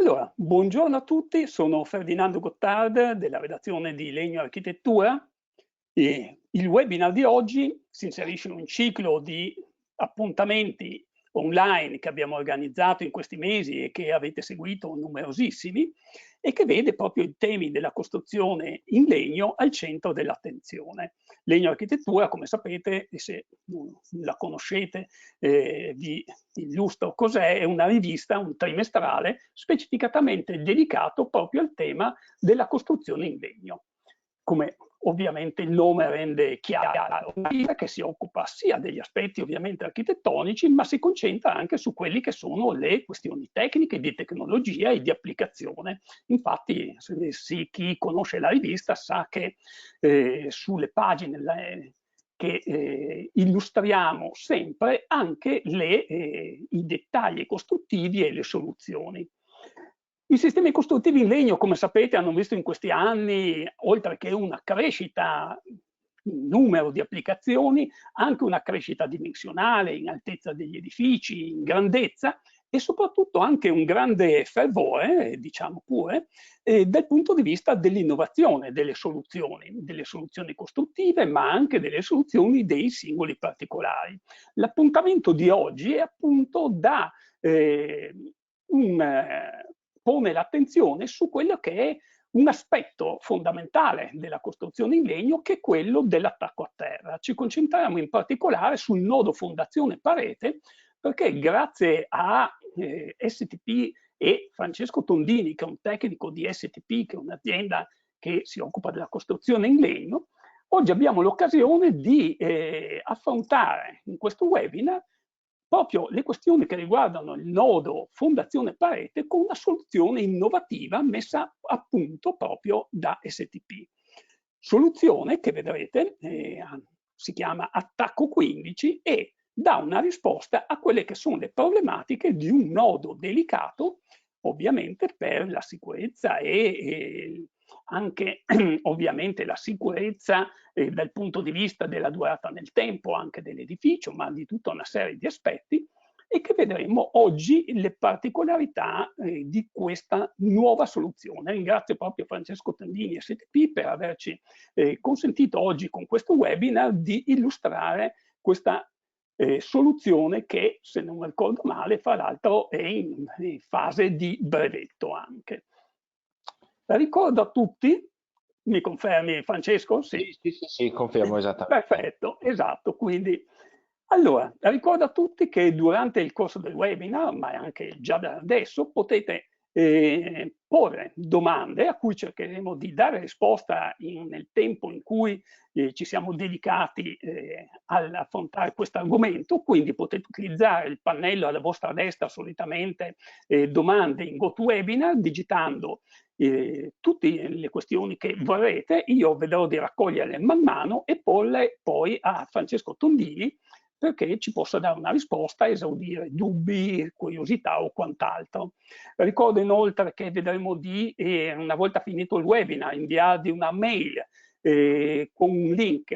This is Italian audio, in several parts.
Allora, buongiorno a tutti, sono Ferdinando Gottard della redazione di Legno Architettura e il webinar di oggi si inserisce in un ciclo di appuntamenti online che abbiamo organizzato in questi mesi e che avete seguito numerosissimi e che vede proprio i temi della costruzione in legno al centro dell'attenzione. Legno Architettura, come sapete, e se non la conoscete vi illustro cos'è, è una rivista, un trimestrale specificatamente dedicato proprio al tema della costruzione in legno. Come ovviamente il nome rende chiaro, che si occupa sia degli aspetti ovviamente architettonici, ma si concentra anche su quelli che sono le questioni tecniche, di tecnologia e di applicazione. Infatti, chi conosce la rivista sa che sulle pagine che illustriamo sempre anche i dettagli costruttivi e le soluzioni. I sistemi costruttivi in legno, come sapete, hanno visto in questi anni, oltre che una crescita in numero di applicazioni, anche una crescita dimensionale, in altezza degli edifici, in grandezza, e soprattutto anche un grande fervore, diciamo pure, dal punto di vista dell'innovazione delle soluzioni costruttive, ma anche delle soluzioni dei singoli particolari. L'appuntamento di oggi è appunto pone l'attenzione su quello che è un aspetto fondamentale della costruzione in legno, che è quello dell'attacco a terra. Ci concentriamo in particolare sul nodo fondazione parete, perché grazie a STP e Francesco Tondini, che è un tecnico di STP, che è un'azienda che si occupa della costruzione in legno, oggi abbiamo l'occasione di affrontare in questo webinar proprio le questioni che riguardano il nodo fondazione parete con una soluzione innovativa messa a punto proprio da STP. Soluzione che vedrete si chiama Attacco 15 e dà una risposta a quelle che sono le problematiche di un nodo delicato, ovviamente per la sicurezza e anche ovviamente la sicurezza dal punto di vista della durata nel tempo anche dell'edificio, ma di tutta una serie di aspetti, e che vedremo oggi le particolarità di questa nuova soluzione. Ringrazio proprio Francesco Tondini e STP per averci consentito oggi con questo webinar di illustrare questa soluzione che, se non ricordo male, fra l'altro è in fase di brevetto anche. Ricordo a tutti, mi confermi Francesco? Sì, confermo esattamente. Perfetto, esatto. Quindi, allora, ricordo a tutti che durante il corso del webinar, ma anche già da adesso, potete porre domande a cui cercheremo di dare risposta nel tempo in cui ci siamo dedicati all'affrontare questo argomento. Quindi potete utilizzare il pannello alla vostra destra, solitamente domande in GoToWebinar, digitando tutte le questioni che vorrete. Io vedrò di raccoglierle man mano e porle poi a Francesco Tondini, perché ci possa dare una risposta, esaudire dubbi, curiosità o quant'altro. Ricordo inoltre che vedremo di, una volta finito il webinar, inviarvi una mail con un link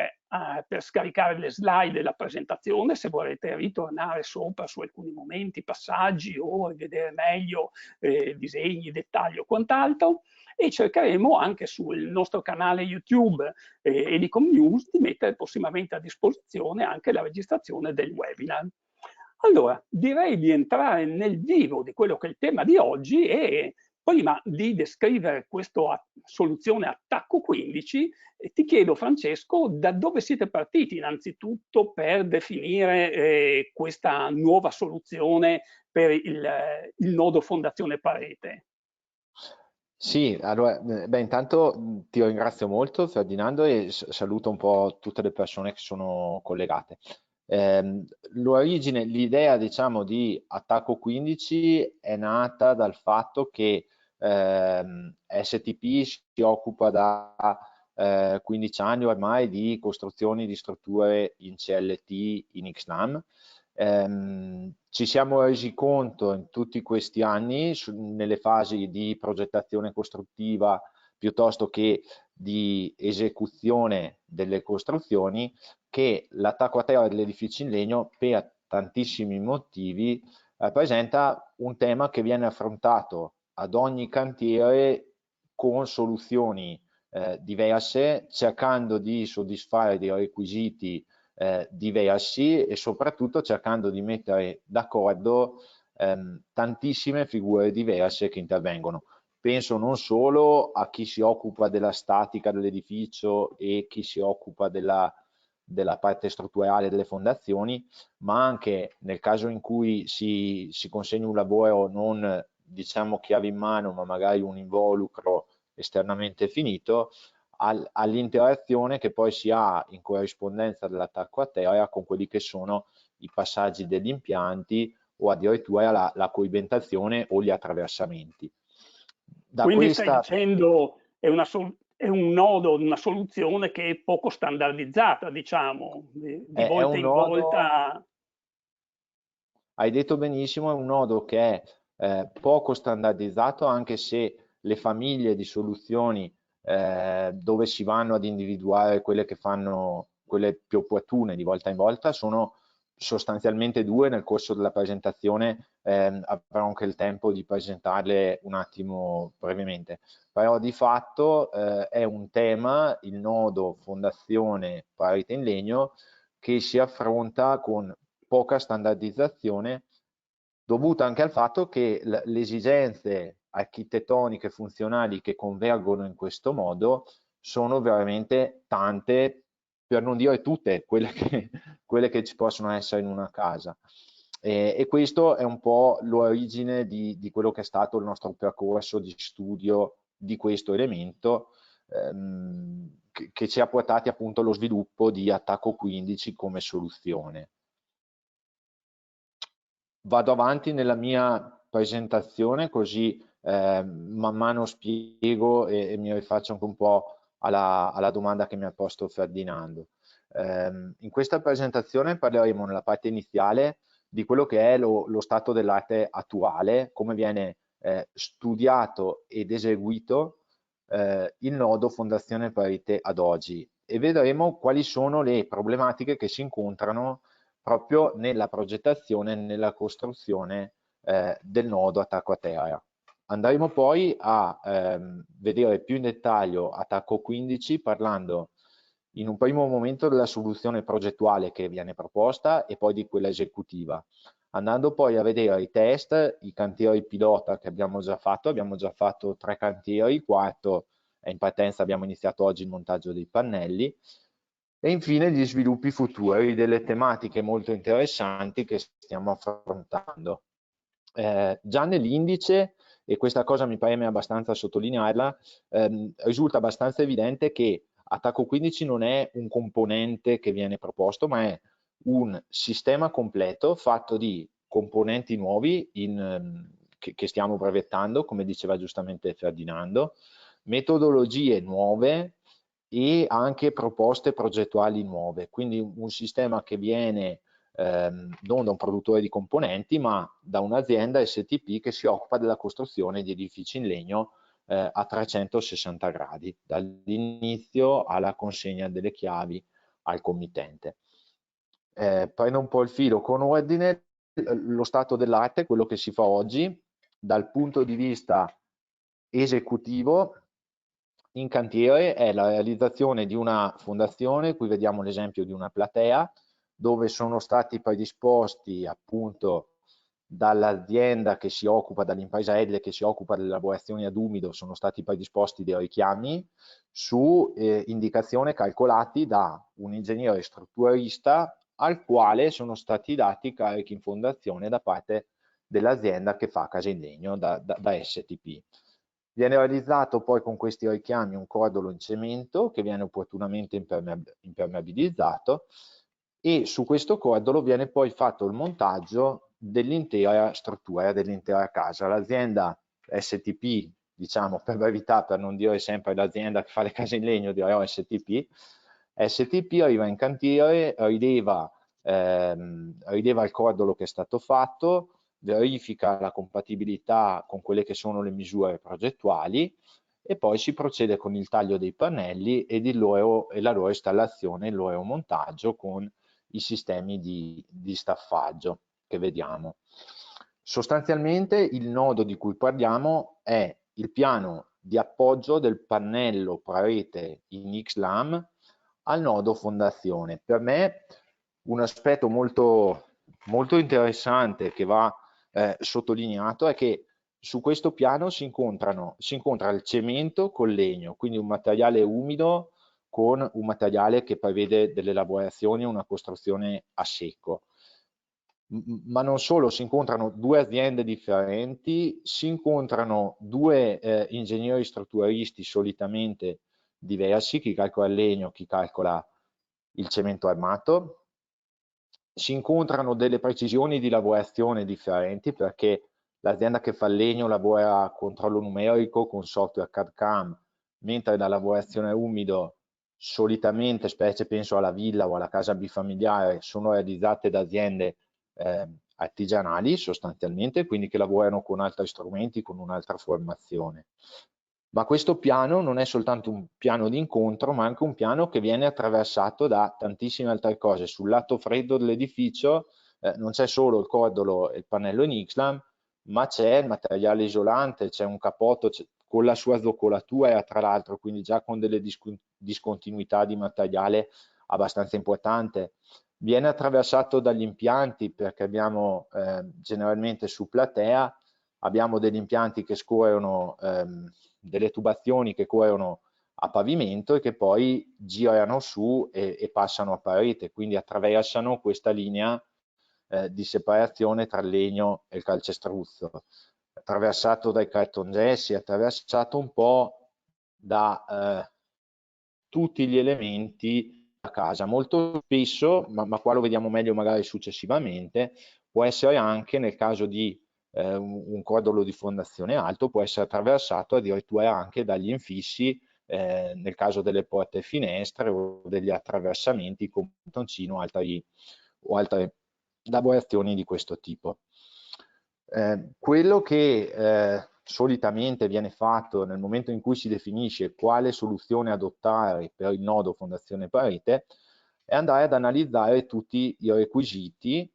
per scaricare le slide della presentazione, se volete ritornare sopra su alcuni momenti, passaggi o vedere meglio disegni, dettagli o quant'altro. E cercheremo anche sul nostro canale YouTube Edicom News di mettere prossimamente a disposizione anche la registrazione del webinar. Allora, direi di entrare nel vivo di quello che è il tema di oggi e prima di descrivere questa soluzione Attacco 15, ti chiedo Francesco, da dove siete partiti innanzitutto per definire questa nuova soluzione per il nodo fondazione parete? Sì, allora, intanto ti ringrazio molto Ferdinando e saluto un po' tutte le persone che sono collegate. L'idea diciamo di Attacco 15 è nata dal fatto che STP si occupa da 15 anni ormai di costruzioni di strutture in CLT in XNAM. Ci siamo resi conto in tutti questi anni, nelle fasi di progettazione costruttiva piuttosto che di esecuzione delle costruzioni, che l'attacco a terra degli edifici in legno per tantissimi motivi rappresenta un tema che viene affrontato ad ogni cantiere con soluzioni diverse, cercando di soddisfare dei requisiti diversi e soprattutto cercando di mettere d'accordo tantissime figure diverse che intervengono. Penso non solo a chi si occupa della statica dell'edificio e chi si occupa della parte strutturale delle fondazioni, ma anche nel caso in cui si consegni un lavoro non diciamo chiave in mano, ma magari un involucro esternamente finito, all'interazione che poi si ha in corrispondenza dell'attacco a terra con quelli che sono i passaggi degli impianti o addirittura la coibentazione o gli attraversamenti. Da Quindi stai questa dicendo è un nodo, una soluzione che è poco standardizzata, diciamo, di è volta un in nodo, volta. hai detto benissimo, è un nodo che è poco standardizzato, anche se le famiglie di soluzioni dove si vanno ad individuare quelle che fanno quelle più opportune di volta in volta sono sostanzialmente due. Nel corso della presentazione avrò anche il tempo di presentarle un attimo brevemente, però di fatto è un tema, il nodo fondazione parete in legno, che si affronta con poca standardizzazione, dovuta anche al fatto che le esigenze architettoniche funzionali che convergono in questo modo sono veramente tante, per non dire tutte quelle che ci possono essere in una casa. E questo è un po' l'origine di quello che è stato il nostro percorso di studio di questo elemento, che ci ha portati appunto allo sviluppo di Attacco 15 come soluzione. Vado avanti nella mia presentazione, così man mano spiego e mi rifaccio anche un po' alla domanda che mi ha posto Ferdinando. In questa presentazione parleremo nella parte iniziale di quello che è lo stato dell'arte attuale, come viene studiato ed eseguito il nodo Fondazione Parete ad oggi, e vedremo quali sono le problematiche che si incontrano proprio nella progettazione e nella costruzione del nodo attacco a terra. Andremo poi a vedere più in dettaglio attacco 15, parlando in un primo momento della soluzione progettuale che viene proposta e poi di quella esecutiva, andando poi a vedere i test, i cantieri pilota che abbiamo già fatto 3 cantieri, il quarto è in partenza, abbiamo iniziato oggi il montaggio dei pannelli, e infine gli sviluppi futuri delle tematiche molto interessanti che stiamo affrontando. Già nell'indice, e questa cosa mi preme abbastanza sottolinearla, risulta abbastanza evidente che Attacco 15 non è un componente che viene proposto, ma è un sistema completo fatto di componenti nuovi che stiamo brevettando, come diceva giustamente Ferdinando, metodologie nuove e anche proposte progettuali nuove, quindi un sistema che viene non da un produttore di componenti, ma da un'azienda STP che si occupa della costruzione di edifici in legno a 360 gradi, dall'inizio alla consegna delle chiavi al committente. Prendo un po' il filo con ordine. Lo stato dell'arte, quello che si fa oggi, dal punto di vista esecutivo in cantiere, è la realizzazione di una fondazione. Qui vediamo l'esempio di una platea dove sono stati predisposti appunto dall'azienda che si occupa, dall'impresa edile che si occupa delle lavorazioni ad umido, sono stati predisposti dei richiami su indicazione calcolati da un ingegnere strutturista al quale sono stati dati carichi in fondazione da parte dell'azienda che fa case in legno, da STP. Viene realizzato poi con questi richiami un cordolo in cemento che viene opportunamente impermeabilizzato, e su questo cordolo viene poi fatto il montaggio dell'intera struttura, dell'intera casa. L'azienda STP, diciamo per brevità, per non dire sempre l'azienda che fa le case in legno, dirò STP arriva in cantiere, rileva il cordolo che è stato fatto, verifica la compatibilità con quelle che sono le misure progettuali e poi si procede con il taglio dei pannelli e la loro installazione, il loro montaggio con i sistemi di staffaggio che vediamo. Sostanzialmente il nodo di cui parliamo è il piano di appoggio del pannello parete in XLAM al nodo fondazione. Per me un aspetto molto, molto interessante che va sottolineato è che su questo piano si incontra il cemento col legno, quindi un materiale umido con un materiale che prevede delle lavorazioni e una costruzione a secco. Ma non solo, si incontrano due aziende differenti, si incontrano due ingegneri strutturisti solitamente diversi, chi calcola il legno, chi calcola il cemento armato, si incontrano delle precisioni di lavorazione differenti perché l'azienda che fa il legno lavora a controllo numerico con software CAD/CAM, mentre la lavorazione umido solitamente, specie penso alla villa o alla casa bifamiliare, sono realizzate da aziende artigianali sostanzialmente, quindi che lavorano con altri strumenti, con un'altra formazione. Ma questo piano non è soltanto un piano di incontro, ma anche un piano che viene attraversato da tantissime altre cose. Sul lato freddo dell'edificio non c'è solo il cordolo e il pannello in XLAM, ma c'è il materiale isolante, c'è un cappotto con la sua zoccolatura tra l'altro, quindi già con delle discontinuità di materiale abbastanza importante. Viene attraversato dagli impianti perché abbiamo generalmente su platea, abbiamo degli impianti che scorrono, delle tubazioni che corrono a pavimento e che poi girano su e passano a parete, quindi attraversano questa linea di separazione tra il legno e il calcestruzzo, attraversato dai cartongessi, attraversato un po' da tutti gli elementi a casa. Molto spesso, ma qua lo vediamo meglio magari successivamente, può essere anche nel caso di un cordolo di fondazione alto, può essere attraversato addirittura anche dagli infissi nel caso delle porte e finestre o degli attraversamenti con bottoncino o altre lavorazioni di questo tipo. Quello che solitamente viene fatto nel momento in cui si definisce quale soluzione adottare per il nodo fondazione parete è andare ad analizzare tutti i requisiti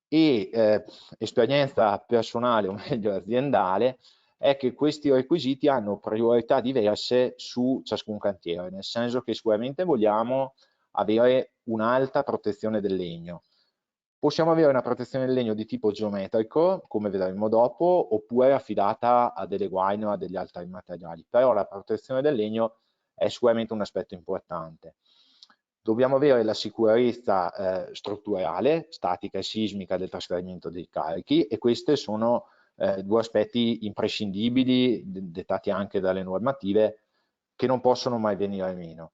e esperienza personale o meglio aziendale è che questi requisiti hanno priorità diverse su ciascun cantiere, nel senso che sicuramente vogliamo avere un'alta protezione del legno. Possiamo avere una protezione del legno di tipo geometrico, come vedremo dopo, oppure affidata a delle guaine o a degli altri materiali, però la protezione del legno è sicuramente un aspetto importante. Dobbiamo avere la sicurezza strutturale, statica e sismica del trasferimento dei carichi e questi sono due aspetti imprescindibili, dettati anche dalle normative, che non possono mai venire meno.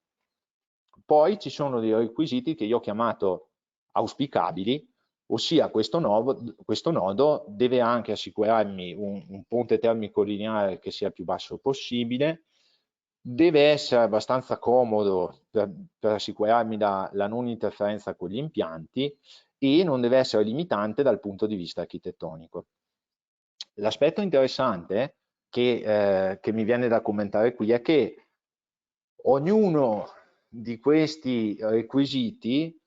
Poi ci sono dei requisiti che io ho chiamato auspicabili, ossia questo nodo deve anche assicurarmi un ponte termico lineare che sia il più basso possibile, deve essere abbastanza comodo per assicurarmi la non interferenza con gli impianti e non deve essere limitante dal punto di vista architettonico. L'aspetto interessante che mi viene da commentare qui è che ognuno di questi requisiti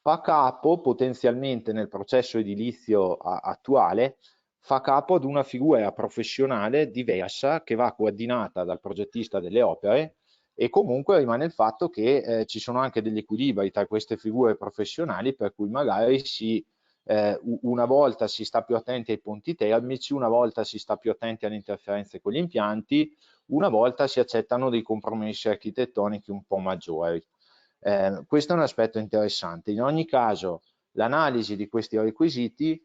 fa capo potenzialmente nel processo edilizio attuale, fa capo ad una figura professionale diversa che va coordinata dal progettista delle opere e comunque rimane il fatto che ci sono anche degli equilibri tra queste figure professionali per cui magari una volta si sta più attenti ai ponti termici, una volta si sta più attenti alle interferenze con gli impianti, una volta si accettano dei compromessi architettonici un po' maggiori. Questo è un aspetto interessante. In ogni caso, l'analisi di questi requisiti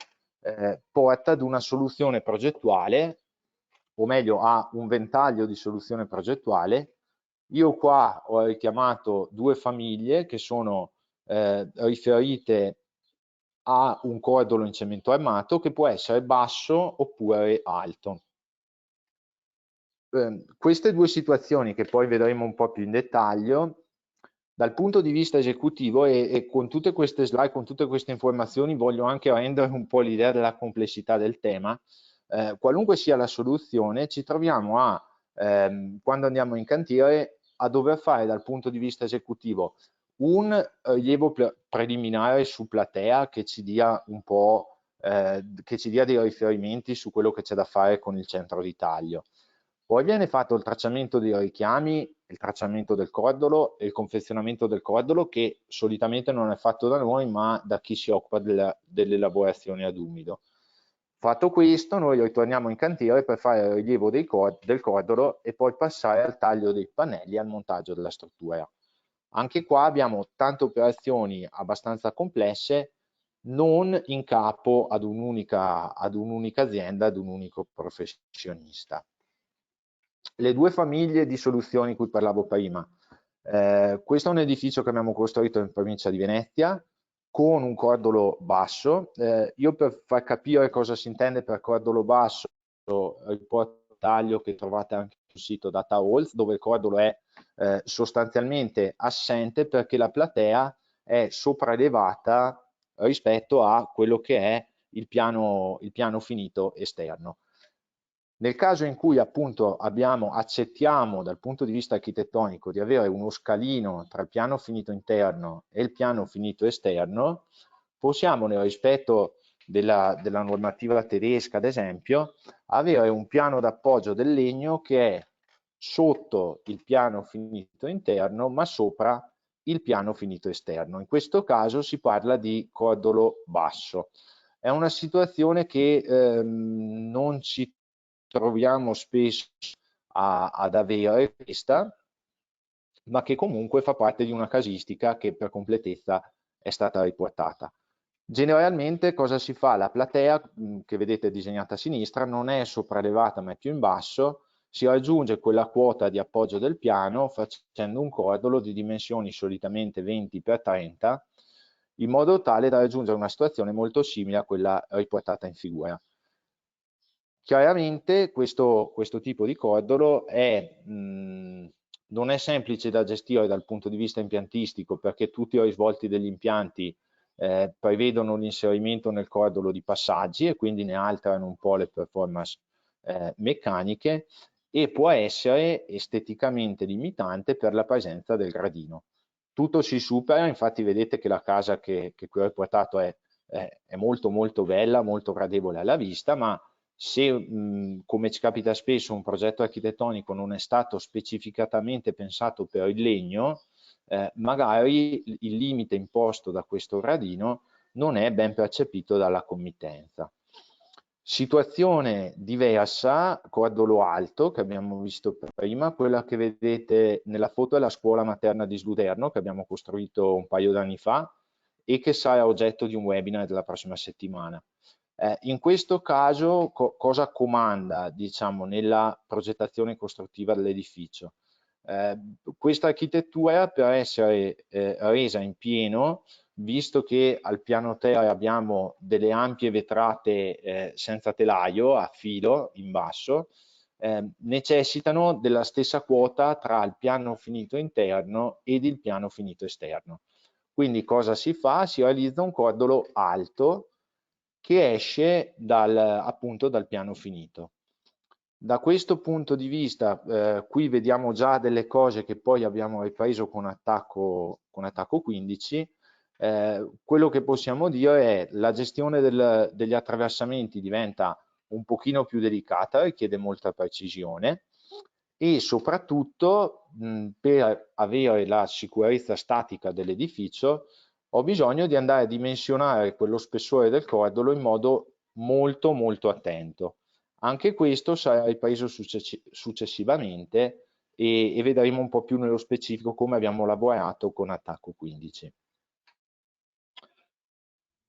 porta ad una soluzione progettuale, o meglio a un ventaglio di soluzione progettuale. Io qua ho richiamato due famiglie che sono riferite a un cordolo in cemento armato che può essere basso oppure alto. Queste due situazioni che poi vedremo un po' più in dettaglio, dal punto di vista esecutivo e con tutte queste slide, con tutte queste informazioni voglio anche rendere un po' l'idea della complessità del tema, qualunque sia la soluzione ci troviamo quando andiamo in cantiere a dover fare dal punto di vista esecutivo un rilievo preliminare su platea che ci dia un po' che ci dia dei riferimenti su quello che c'è da fare con il centro di taglio. Poi viene fatto il tracciamento dei richiami, il tracciamento del cordolo e il confezionamento del cordolo, che solitamente non è fatto da noi ma da chi si occupa delle lavorazioni ad umido. Fatto questo, noi ritorniamo in cantiere per fare il rilievo del cordolo e poi passare al taglio dei pannelli e al montaggio della struttura. Anche qua abbiamo tante operazioni abbastanza complesse, non in capo ad un'unica azienda, ad un unico professionista. Le due famiglie di soluzioni di cui parlavo prima. Questo è un edificio che abbiamo costruito in provincia di Venezia con un cordolo basso. Io, per far capire cosa si intende per cordolo basso, riporto il taglio che trovate anche sul sito DataHolz, dove il cordolo è sostanzialmente assente perché la platea è sopraelevata rispetto a quello che è il piano finito esterno. Nel caso in cui appunto accettiamo dal punto di vista architettonico di avere uno scalino tra il piano finito interno e il piano finito esterno, possiamo, nel rispetto della normativa tedesca ad esempio, avere un piano d'appoggio del legno che è sotto il piano finito interno ma sopra il piano finito esterno. In questo caso si parla di cordolo basso. È una situazione che non ci troviamo spesso ad avere questa, ma che comunque fa parte di una casistica che per completezza è stata riportata. Generalmente cosa si fa? La platea che vedete disegnata a sinistra non è sopraelevata ma è più in basso, si raggiunge quella quota di appoggio del piano facendo un cordolo di dimensioni solitamente 20x30 in modo tale da raggiungere una situazione molto simile a quella riportata in figura. Chiaramente questo tipo di cordolo non è semplice da gestire dal punto di vista impiantistico perché tutti i risvolti degli impianti prevedono l'inserimento nel cordolo di passaggi e quindi ne alterano un po' le performance meccaniche e può essere esteticamente limitante per la presenza del gradino. Tutto si supera, infatti vedete che la casa che qui ho riportato è molto molto bella, molto gradevole alla vista, ma se come ci capita spesso un progetto architettonico non è stato specificatamente pensato per il legno, magari il limite imposto da questo gradino non è ben percepito dalla committenza. Situazione diversa, cordolo alto che abbiamo visto prima, quella che vedete nella foto è la scuola materna di Sluderno che abbiamo costruito un paio d'anni fa e che sarà oggetto di un webinar della prossima settimana. In questo caso cosa comanda, diciamo, nella progettazione costruttiva dell'edificio? Questa architettura per essere resa in pieno, visto che al piano terra abbiamo delle ampie vetrate senza telaio a filo in basso, necessitano della stessa quota tra il piano finito interno ed il piano finito esterno. Quindi cosa si fa? Si realizza un cordolo alto che esce appunto dal piano finito. Da questo punto di vista, qui vediamo già delle cose che poi abbiamo ripreso con attacco 15. Quello che possiamo dire è che la gestione degli attraversamenti diventa un pochino più delicata, richiede molta precisione e soprattutto per avere la sicurezza statica dell'edificio ho bisogno di andare a dimensionare quello spessore del cordolo in modo molto molto attento. Anche questo sarà ripreso successivamente e vedremo un po' più nello specifico come abbiamo lavorato con attacco 15.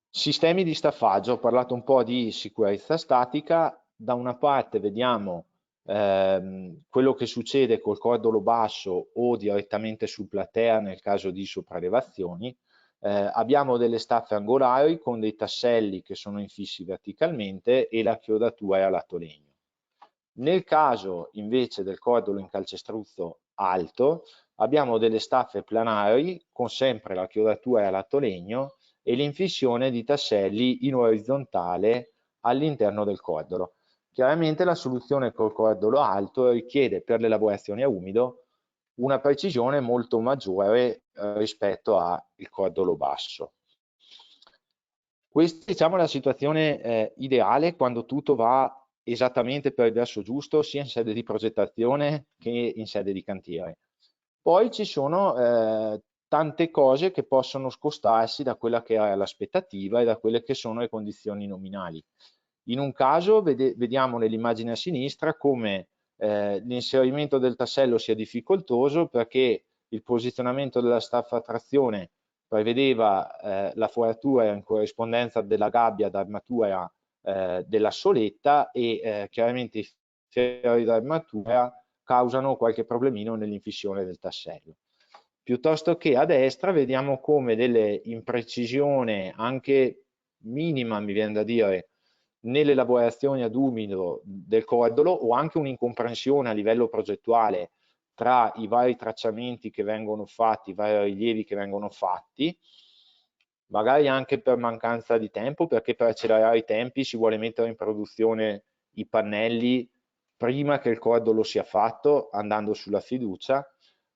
Sistemi di staffaggio, ho parlato un po' di sicurezza statica, da una parte vediamo quello che succede col cordolo basso o direttamente su platea nel caso di sopraelevazioni. Abbiamo delle staffe angolari con dei tasselli che sono infissi verticalmente e la chiodatura è a lato legno. Nel caso invece del cordolo in calcestruzzo alto abbiamo delle staffe planari con sempre la chiodatura a lato legno e l'infissione di tasselli in orizzontale all'interno del cordolo. Chiaramente la soluzione col cordolo alto richiede per le lavorazioni a umido una precisione molto maggiore rispetto al cordolo basso. Questa diciamo è la situazione ideale quando tutto va esattamente per il verso giusto, sia in sede di progettazione che in sede di cantiere. Poi ci sono tante cose che possono scostarsi da quella che è l'aspettativa e da quelle che sono le condizioni nominali. In un caso vediamo nell'immagine a sinistra come l'inserimento del tassello sia difficoltoso perché il posizionamento della staffa a trazione prevedeva la foratura in corrispondenza della gabbia d'armatura della soletta e chiaramente i ferri d'armatura causano qualche problemino nell'infissione del tassello. Piuttosto che a destra vediamo come delle imprecisioni anche minima, mi viene da dire, nelle lavorazioni ad umido del cordolo o anche un'incomprensione a livello progettuale tra i vari tracciamenti che vengono fatti, i vari rilievi che vengono fatti, magari anche per mancanza di tempo, perché per accelerare i tempi si vuole mettere in produzione i pannelli prima che il cordolo sia fatto, andando sulla fiducia,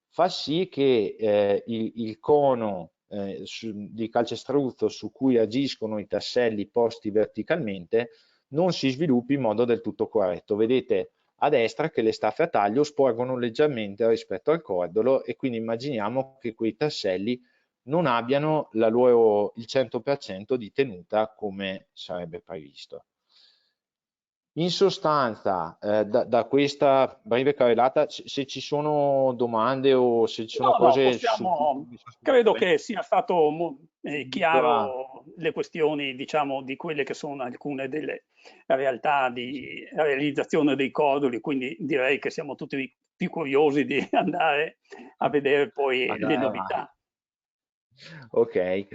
fa sì che il cono di calcestruzzo su cui agiscono i tasselli posti verticalmente non si sviluppi in modo del tutto corretto. Vedete a destra che le staffe a taglio sporgono leggermente rispetto al cordolo e quindi immaginiamo che quei tasselli non abbiano il 100% di tenuta come sarebbe previsto. In sostanza, da questa breve carrellata, se ci sono domande o se ci sono No, no, cose su cui possiamo, mi sono credo sfuggite, che sia stato invito a... chiaro le questioni, diciamo, di quelle che sono alcune delle realtà di realizzazione dei coduli, quindi direi che siamo tutti più curiosi di andare a vedere poi le andare avanti. novità. Ok,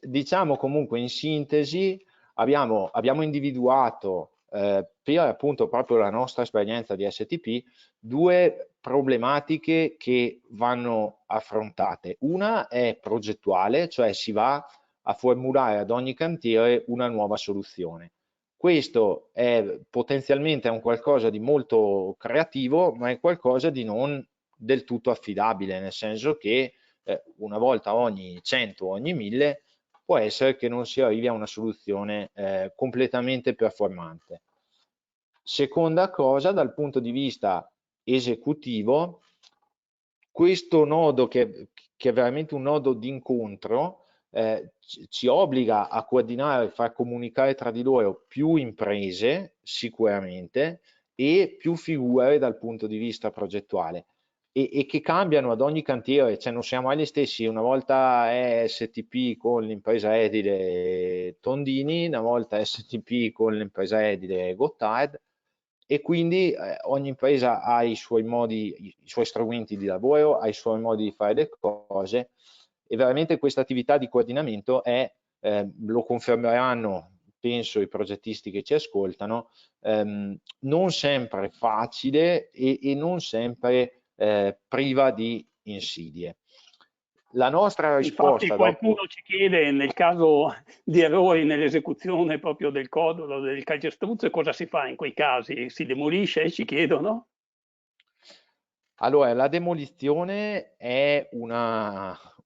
diciamo comunque in sintesi abbiamo individuato per appunto proprio la nostra esperienza di STP due problematiche che vanno affrontate. Una è progettuale, cioè si va a formulare ad ogni cantiere una nuova soluzione. Questo è potenzialmente un qualcosa di molto creativo, ma è qualcosa di non del tutto affidabile, nel senso che una volta ogni 100 o ogni 1000 può essere che non si arrivi a una soluzione completamente performante. Seconda cosa, dal punto di vista esecutivo, questo nodo che è veramente un nodo d'incontro ci obbliga a coordinare e far comunicare tra di loro più imprese sicuramente e più figure dal punto di vista progettuale e che cambiano ad ogni cantiere, cioè non siamo mai gli stessi, una volta è STP con l'impresa edile Tondini, una volta è STP con l'impresa edile Gotthard e quindi ogni impresa ha i suoi modi, i suoi strumenti di lavoro, ha i suoi modi di fare le cose e veramente questa attività di coordinamento è, lo confermeranno penso i progettisti che ci ascoltano, non sempre facile e non sempre priva di insidie. La nostra Infatti risposta dopo... qualcuno ci chiede, nel caso di errori nell'esecuzione proprio del codolo, del calcestruzzo, cosa si fa in quei casi? Si demolisce, ci chiedono? Allora, la demolizione è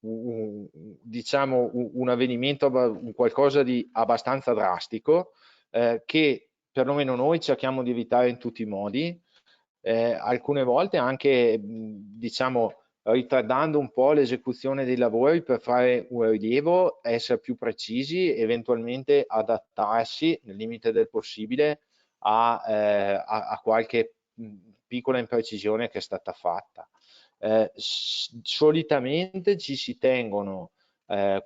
diciamo, un avvenimento, un qualcosa di abbastanza drastico che perlomeno noi cerchiamo di evitare in tutti i modi, alcune volte anche, diciamo, ritardando un po' l'esecuzione dei lavori per fare un rilievo, essere più precisi, eventualmente adattarsi nel limite del possibile a qualche piccola imprecisione che è stata fatta. Solitamente ci si tengono,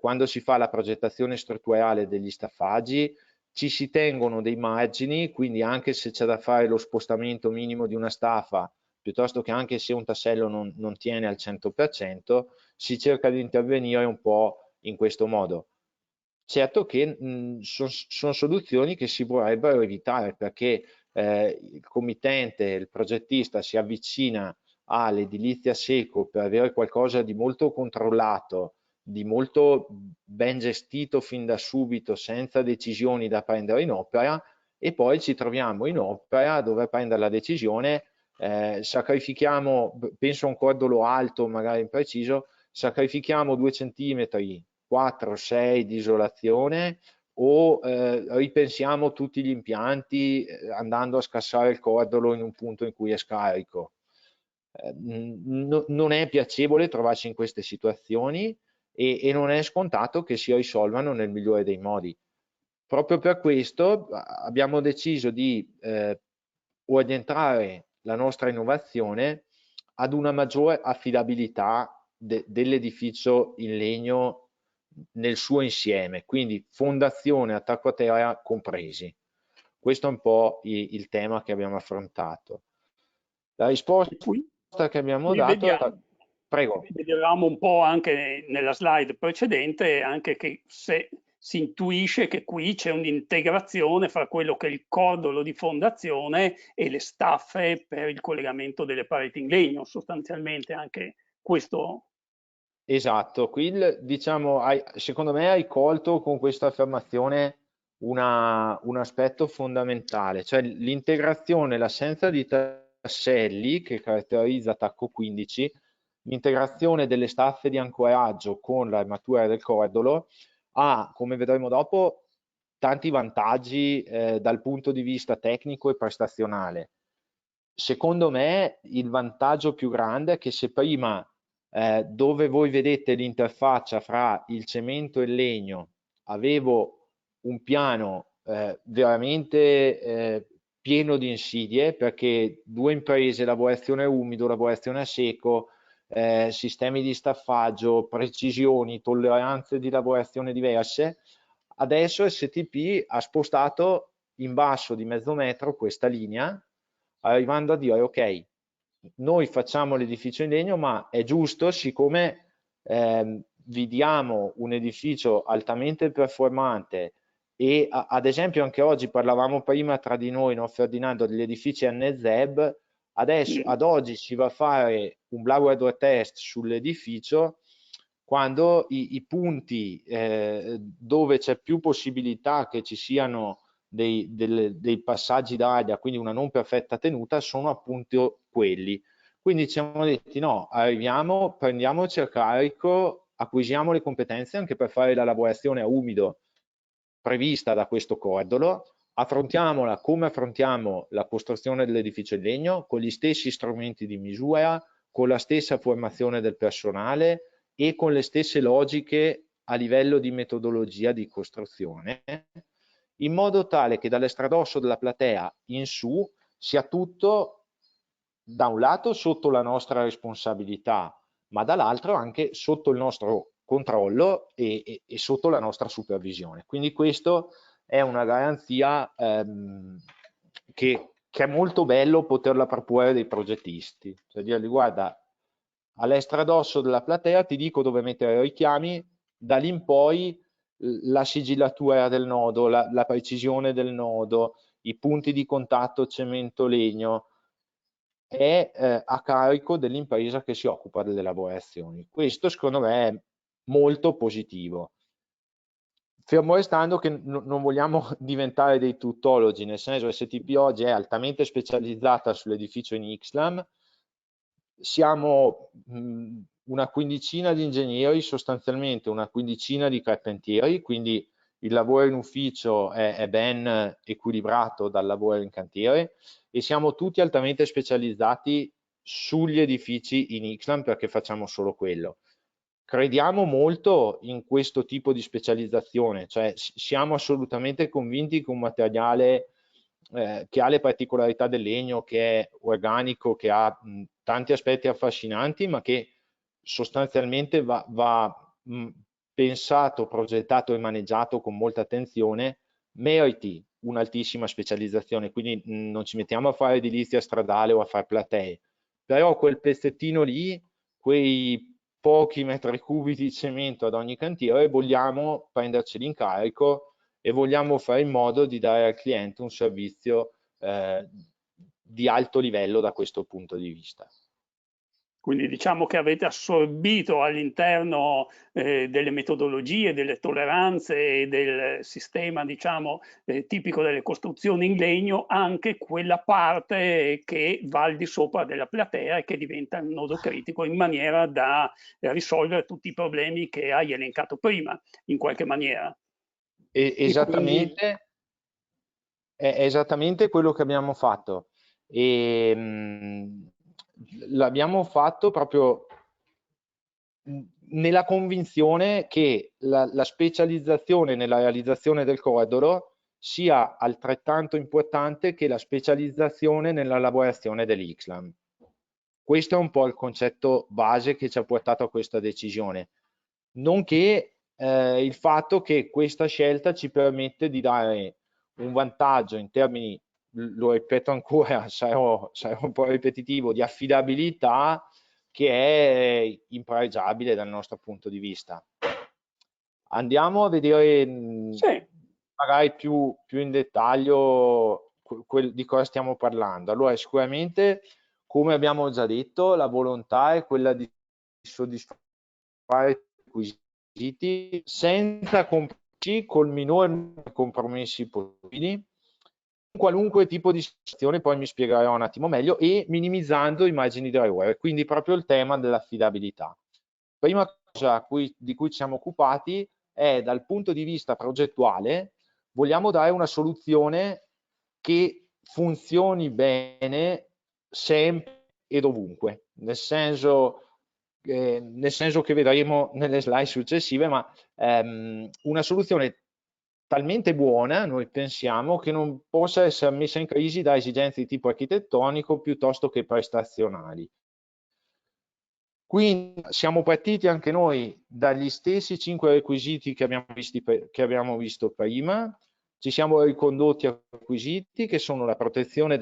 quando si fa la progettazione strutturale degli staffaggi, ci si tengono dei margini, quindi anche se c'è da fare lo spostamento minimo di una staffa, piuttosto che anche se un tassello non tiene al 100%, si cerca di intervenire un po' in questo modo. Certo che sono soluzioni che si vorrebbero evitare perché il committente, il progettista si avvicina all'edilizia seco per avere qualcosa di molto controllato, di molto ben gestito fin da subito, senza decisioni da prendere in opera, e poi ci troviamo in opera a dover prendere la decisione, sacrifichiamo, penso a un cordolo alto, magari impreciso, sacrifichiamo 2 centimetri 4-6 di isolazione o ripensiamo tutti gli impianti andando a scassare il cordolo in un punto in cui è scarico. Non è piacevole trovarsi in queste situazioni e non è scontato che si risolvano nel migliore dei modi. Proprio per questo abbiamo deciso di orientare la nostra innovazione ad una maggiore affidabilità dell'edificio in legno nel suo insieme, quindi fondazione e attacco a terra compresi. Questo è un po' il tema che abbiamo affrontato. La risposta che abbiamo dato è... Prego. Vedevamo un po' anche nella slide precedente anche che si intuisce che qui c'è un'integrazione fra quello che è il cordolo di fondazione e le staffe per il collegamento delle pareti in legno, sostanzialmente anche questo. Esatto, qui diciamo, secondo me hai colto con questa affermazione un aspetto fondamentale, cioè l'integrazione, l'assenza di tasselli che caratterizza Attacco 15, l'integrazione delle staffe di ancoraggio con l'armatura del cordolo ha, come vedremo dopo, tanti vantaggi dal punto di vista tecnico e prestazionale. Secondo me il vantaggio più grande è che se prima dove voi vedete l'interfaccia fra il cemento e il legno avevo un piano veramente pieno di insidie, perché due imprese, lavorazione umido, lavorazione a secco, sistemi di staffaggio, precisioni, tolleranze di lavorazione diverse, adesso STP ha spostato in basso di mezzo metro questa linea, arrivando a dire ok, noi facciamo l'edificio in legno, ma è giusto, siccome vi diamo un edificio altamente performante e ad esempio anche oggi parlavamo prima tra di noi, no, Ferdinando, degli edifici NZEB, adesso ad oggi si va a fare un Blauer test sull'edificio quando i punti dove c'è più possibilità che ci siano dei passaggi d'aria, quindi una non perfetta tenuta, sono appunto quelli. Quindi ci siamo detti no, arriviamo, prendiamoci a carico, acquisiamo le competenze anche per fare la lavorazione a umido prevista da questo cordolo, affrontiamola come affrontiamo la costruzione dell'edificio in legno, con gli stessi strumenti di misura, con la stessa formazione del personale e con le stesse logiche a livello di metodologia di costruzione, in modo tale che dall'estradosso della platea in su sia tutto da un lato sotto la nostra responsabilità, ma dall'altro anche sotto il nostro controllo e sotto la nostra supervisione. Quindi questo è una garanzia che è molto bello poterla proporre dei progettisti, cioè dirgli guarda, all'estradosso della platea ti dico dove mettere i richiami, da lì in poi la sigillatura del nodo, la precisione del nodo, i punti di contatto cemento-legno, è a carico dell'impresa che si occupa delle lavorazioni. Questo secondo me è molto positivo. Fermo restando che non vogliamo diventare dei tuttologi, nel senso che STP oggi è altamente specializzata sull'edificio in Ixlam, siamo una quindicina di ingegneri, sostanzialmente una quindicina di carpentieri, quindi il lavoro in ufficio è ben equilibrato dal lavoro in cantiere e siamo tutti altamente specializzati sugli edifici in Ixlam perché facciamo solo quello. Crediamo molto in questo tipo di specializzazione, cioè siamo assolutamente convinti che un materiale che ha le particolarità del legno, che è organico, che ha tanti aspetti affascinanti, ma che sostanzialmente va pensato, progettato e maneggiato con molta attenzione, meriti un'altissima specializzazione, quindi non ci mettiamo a fare edilizia stradale o a fare platee, però quel pezzettino lì, quei pochi metri cubi di cemento ad ogni cantiere, vogliamo prenderceli in carico e vogliamo fare in modo di dare al cliente un servizio di alto livello da questo punto di vista. Quindi diciamo che avete assorbito all'interno delle metodologie, delle tolleranze e del sistema, diciamo, tipico delle costruzioni in legno, anche quella parte che va al di sopra della platea e che diventa un nodo critico in maniera da risolvere tutti i problemi che hai elencato prima, in qualche maniera. quindi esattamente, è esattamente quello che abbiamo fatto. E, l'abbiamo fatto proprio nella convinzione che la specializzazione nella realizzazione del cordolo sia altrettanto importante che la specializzazione nella lavorazione dell'Ixlam. Questo è un po' il concetto base che ci ha portato a questa decisione, nonché il fatto che questa scelta ci permette di dare un vantaggio in termini, lo ripeto ancora, sarò un po' ripetitivo, di affidabilità che è impareggiabile dal nostro punto di vista. Andiamo a vedere sì, magari più in dettaglio di cosa stiamo parlando. Allora, sicuramente, come abbiamo già detto, la volontà è quella di soddisfare i requisiti senza compromessi, col minore compromessi possibili, qualunque tipo di situazione, poi mi spiegherò un attimo meglio, e minimizzando i margini di errore, quindi proprio il tema dell'affidabilità. Prima cosa di cui ci siamo occupati è dal punto di vista progettuale, vogliamo dare una soluzione che funzioni bene sempre e dovunque, nel senso che vedremo nelle slide successive, ma una soluzione talmente buona, noi pensiamo, che non possa essere messa in crisi da esigenze di tipo architettonico piuttosto che prestazionali. Quindi siamo partiti anche noi dagli stessi 5 requisiti che abbiamo visto prima, ci siamo ricondotti a requisiti che sono la protezione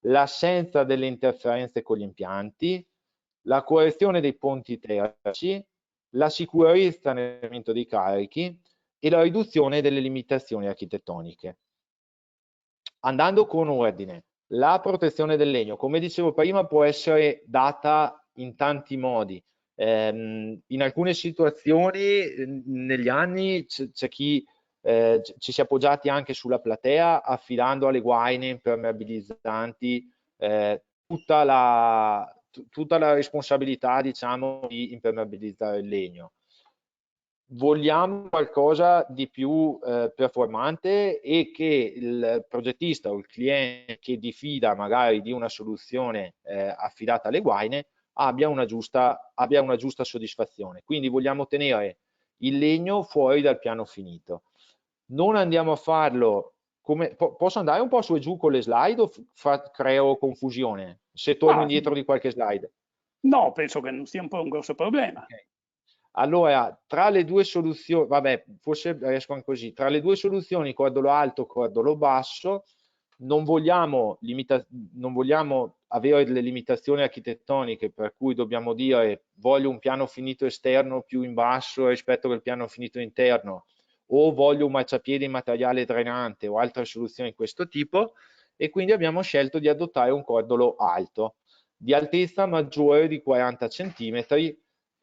l'assenza delle interferenze con gli impianti, la correzione dei ponti termici, la sicurezza nel movimento dei carichi e la riduzione delle limitazioni architettoniche. Andando con ordine, la protezione del legno, come dicevo prima, può essere data in tanti modi. In alcune situazioni negli anni c'è chi ci si è appoggiati anche sulla platea affidando alle guaine impermeabilizzanti tutta la responsabilità, diciamo, di impermeabilizzare il legno. Vogliamo qualcosa di più performante e che il progettista o il cliente che diffida magari di una soluzione affidata alle guaine abbia una giusta soddisfazione. Quindi vogliamo tenere il legno fuori dal piano finito. Non andiamo a farlo come... Posso andare un po' su e giù con le slide o creo confusione? Se torno ma indietro di qualche slide. no, penso che non sia un po' un grosso problema. Okay. Allora, tra le due soluzioni, vabbè, forse riesco anche così, tra le due soluzioni, cordolo alto, cordolo basso, non vogliamo avere delle limitazioni architettoniche per cui dobbiamo dire voglio un piano finito esterno più in basso rispetto al piano finito interno, o voglio un marciapiede in materiale drenante o altre soluzioni di questo tipo, e quindi abbiamo scelto di adottare un cordolo alto di altezza maggiore di 40 cm,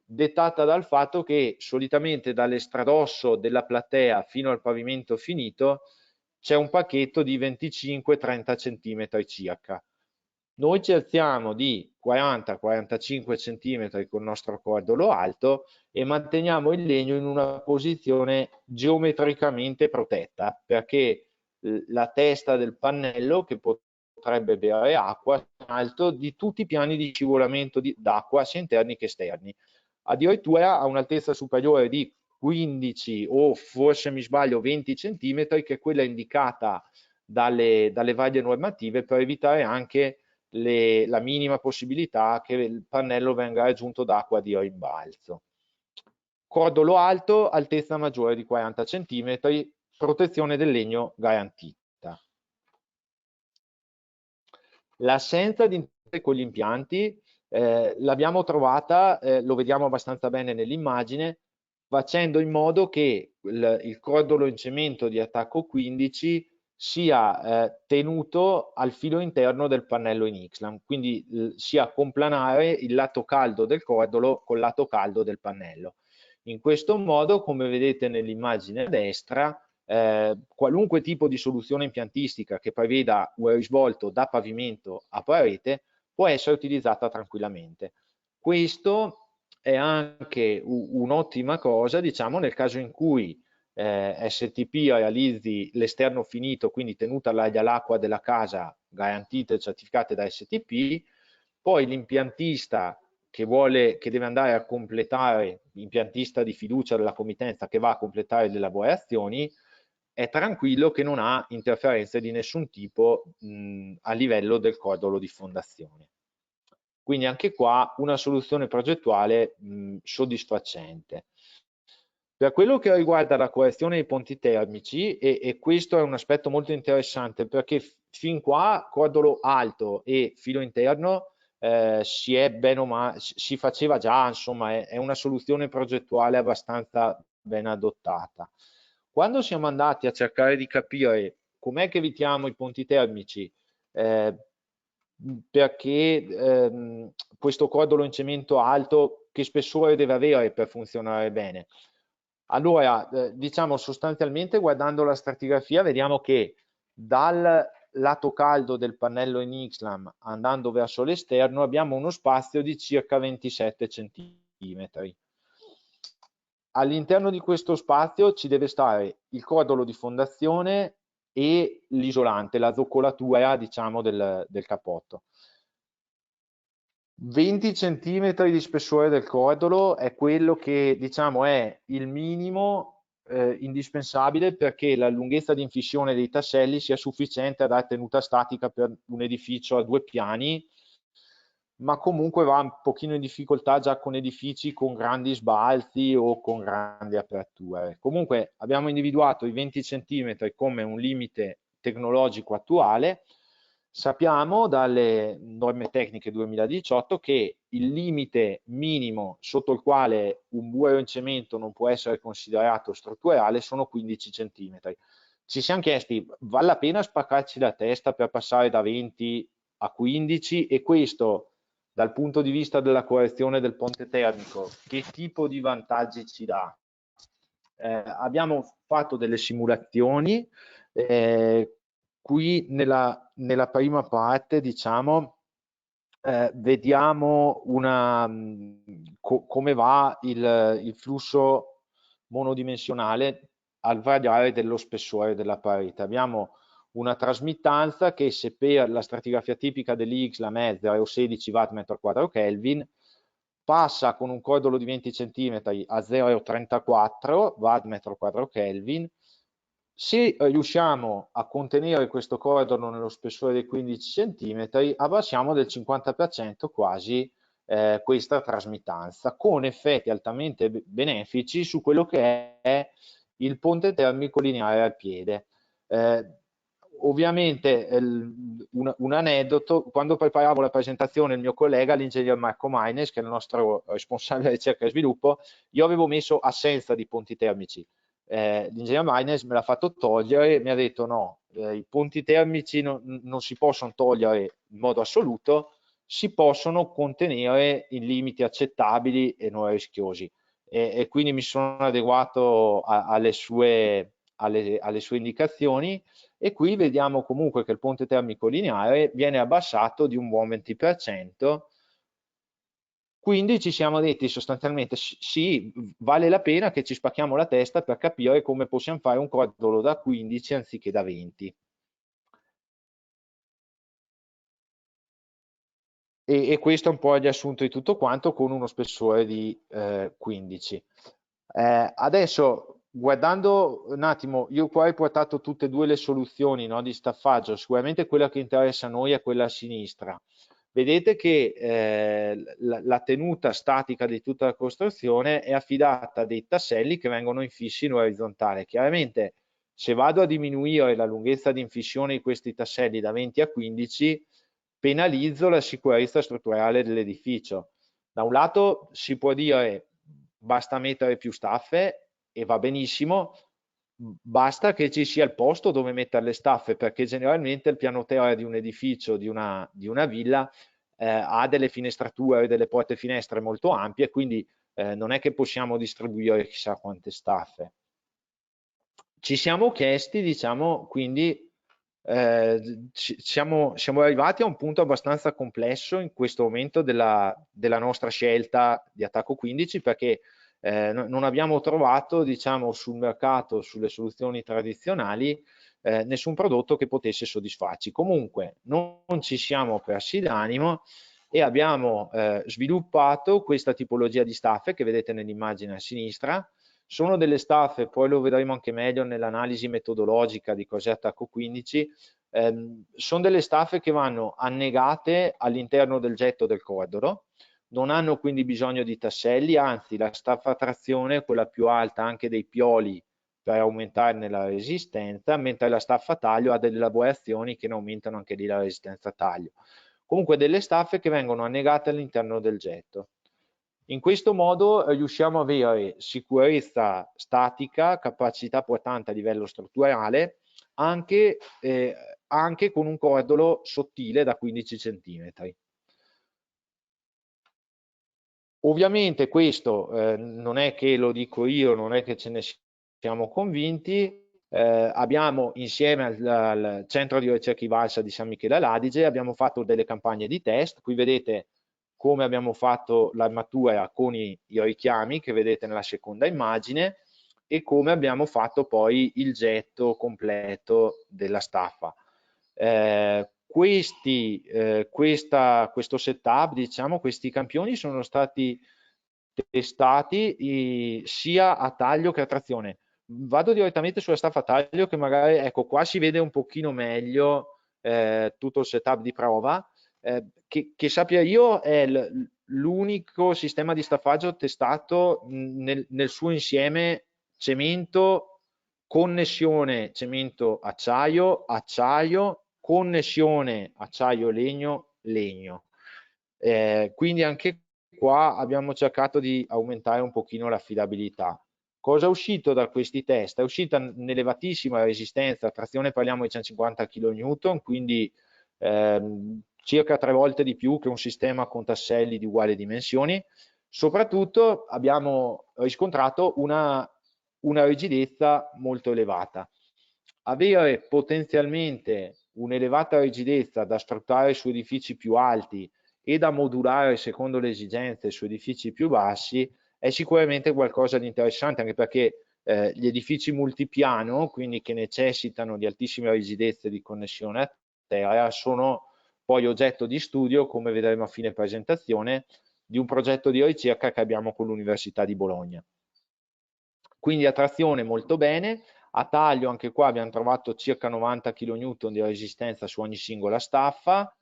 dettata dal fatto che solitamente dall'estradosso della platea fino al pavimento finito c'è un pacchetto di 25-30 cm circa. Noi ci alziamo di 40-45 cm con il nostro cordolo alto e manteniamo il legno in una posizione geometricamente protetta, perché la testa del pannello, che potrebbe bere acqua, è alto di tutti i piani di scivolamento d'acqua, sia interni che esterni. Addirittura a un'altezza superiore di 15 o forse mi sbaglio 20 cm, che è quella indicata dalle varie normative per evitare anche la minima possibilità che il pannello venga raggiunto d'acqua di rimbalzo. Cordolo alto, altezza maggiore di 40 cm, protezione del legno garantita. L'assenza di interferenze con gli impianti l'abbiamo trovata, lo vediamo abbastanza bene nell'immagine, facendo in modo che il cordolo in cemento di attacco 15 sia tenuto al filo interno del pannello in Ixlam, quindi sia complanare il lato caldo del cordolo col lato caldo del pannello. In questo modo, come vedete nell'immagine a destra, qualunque tipo di soluzione impiantistica che preveda un risvolto da pavimento a parete può essere utilizzata tranquillamente. Questo è anche un'ottima cosa, diciamo, nel caso in cui STP realizzi l'esterno finito, quindi tenuta l'aria all'acqua della casa, garantite e certificate da STP, poi l'impiantista che deve andare a completare, l'impiantista di fiducia della committenza che va a completare le lavorazioni, è tranquillo che non ha interferenze di nessun tipo a livello del cordolo di fondazione. Quindi anche qua una soluzione progettuale soddisfacente. Per quello che riguarda la correzione dei ponti termici, e questo è un aspetto molto interessante perché fin qua cordolo alto e filo interno si faceva già, insomma è una soluzione progettuale abbastanza ben adottata. Quando siamo andati a cercare di capire com'è che evitiamo i ponti termici, perché questo cordolo in cemento alto che spessore deve avere per funzionare bene? Allora, diciamo sostanzialmente guardando la stratigrafia vediamo che dal lato caldo del pannello in Ixlam andando verso l'esterno abbiamo uno spazio di circa 27 centimetri. All'interno di questo spazio ci deve stare il cordolo di fondazione e l'isolante, la zoccolatura diciamo del cappotto. 20 cm di spessore del cordolo è quello che diciamo è il minimo indispensabile perché la lunghezza di infissione dei tasselli sia sufficiente a dare tenuta statica per un edificio a 2 piani, ma comunque va un pochino in difficoltà già con edifici con grandi sbalzi o con grandi aperture. Comunque abbiamo individuato i 20 cm come un limite tecnologico attuale. Sappiamo dalle norme tecniche 2018 che il limite minimo sotto il quale un muro in cemento non può essere considerato strutturale sono 15 cm. Ci siamo chiesti, vale la pena spaccarci la testa per passare da 20 a 15 e questo dal punto di vista della correzione del ponte termico, che tipo di vantaggi ci dà? Abbiamo fatto delle simulazioni, qui nella prima parte diciamo vediamo come va il flusso monodimensionale al variare dello spessore della parete. Abbiamo una trasmittanza che se per la stratigrafia tipica dell'X la mezza è 16 watt metro quadro Kelvin, passa con un cordolo di 20 cm a 0,34 watt metro quadro Kelvin. Se riusciamo a contenere questo cordolo nello spessore dei 15 cm, abbassiamo del 50% quasi questa trasmittanza, con effetti altamente benefici su quello che è il ponte termico lineare al piede. Ovviamente un aneddoto, quando preparavo la presentazione il mio collega, l'ingegner Marco Maines, che è il nostro responsabile ricerca e sviluppo, io avevo messo assenza di ponti termici. L'ingegner Maines me l'ha fatto togliere e mi ha detto no, i ponti termici non si possono togliere in modo assoluto, si possono contenere in limiti accettabili e non rischiosi e quindi mi sono adeguato alle sue indicazioni e qui vediamo comunque che il ponte termico lineare viene abbassato di un buon 20%. Quindi ci siamo detti sostanzialmente sì, vale la pena che ci spacchiamo la testa per capire come possiamo fare un cordolo da 15 anziché da 20. E questo è un po' il riassunto di tutto quanto con uno spessore di 15. Adesso guardando un attimo, io qua ho riportato tutte e due le soluzioni, no, di staffaggio, sicuramente quella che interessa a noi è quella a sinistra. Vedete che la tenuta statica di tutta la costruzione è affidata a dei tasselli che vengono infissi in orizzontale. Chiaramente se vado a diminuire la lunghezza di infissione di questi tasselli da 20 a 15, penalizzo la sicurezza strutturale dell'edificio. Da un lato si può dire basta mettere più staffe e va benissimo, basta che ci sia il posto dove mettere le staffe, perché generalmente il piano terra di un edificio, di una villa, ha delle finestrature, delle porte finestre molto ampie, quindi non è che possiamo distribuire chissà quante staffe. Ci siamo chiesti, diciamo, quindi siamo arrivati a un punto abbastanza complesso in questo momento della nostra scelta di attacco 15 perché non abbiamo trovato, diciamo, sul mercato, sulle soluzioni tradizionali, nessun prodotto che potesse soddisfarci. Comunque non ci siamo persi d'animo e abbiamo sviluppato questa tipologia di staffe che vedete nell'immagine a sinistra. Sono delle staffe, poi lo vedremo anche meglio nell'analisi metodologica di cos'è attacco 15, sono delle staffe che vanno annegate all'interno del getto del cordolo, non hanno quindi bisogno di tasselli, anzi la staffa a trazione, quella più alta, ha anche dei pioli per aumentarne la resistenza, mentre la staffa a taglio ha delle lavorazioni che ne aumentano anche lì la resistenza a taglio. Comunque delle staffe che vengono annegate all'interno del getto. In questo modo riusciamo ad avere sicurezza statica, capacità portante a livello strutturale, anche con un cordolo sottile da 15 cm. Ovviamente questo non è che lo dico io, non è che ce ne siamo convinti, abbiamo insieme al Centro di Ricerca Ivalsa di San Michele all'Adige, abbiamo fatto delle campagne di test, qui vedete come abbiamo fatto l'armatura con i richiami che vedete nella seconda immagine e come abbiamo fatto poi il getto completo della staffa. Questo setup, diciamo, questi campioni sono stati testati sia a taglio che a trazione. Vado direttamente sulla staffa a taglio che magari, ecco, qua si vede un pochino meglio tutto il setup di prova. Che sappia io è l'unico sistema di staffaggio testato nel suo insieme cemento, connessione cemento-acciaio, acciaio, connessione acciaio-legno, legno. Quindi anche qua abbiamo cercato di aumentare un pochino l'affidabilità. Cosa è uscito da questi test? È uscita un'elevatissima resistenza, a trazione parliamo di 150 kN, quindi circa 3 volte di più che un sistema con tasselli di uguali dimensioni. Soprattutto abbiamo riscontrato una rigidezza molto elevata. Avere potenzialmente un'elevata rigidezza da sfruttare su edifici più alti e da modulare secondo le esigenze su edifici più bassi è sicuramente qualcosa di interessante, anche perché gli edifici multipiano, quindi che necessitano di altissime rigidezze di connessione a terra, sono poi oggetto di studio, come vedremo a fine presentazione, di un progetto di ricerca che abbiamo con l'Università di Bologna. Quindi a trazione molto bene, a taglio anche qua abbiamo trovato circa 90 kN di resistenza su ogni singola staffa,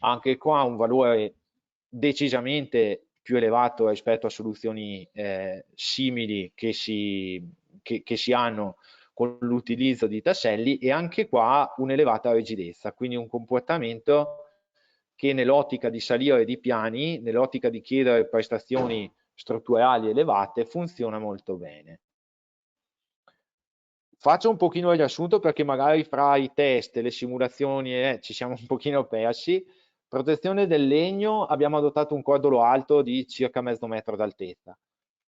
anche qua un valore decisamente più elevato rispetto a soluzioni simili che si hanno con l'utilizzo di tasselli, e anche qua un'elevata rigidezza, quindi un comportamento che nell'ottica di salire di piani, nell'ottica di chiedere prestazioni strutturali elevate, funziona molto bene. Faccio un pochino il riassunto perché magari fra i test e le simulazioni ci siamo un pochino persi. Protezione del legno, abbiamo adottato un cordolo alto di circa mezzo metro d'altezza.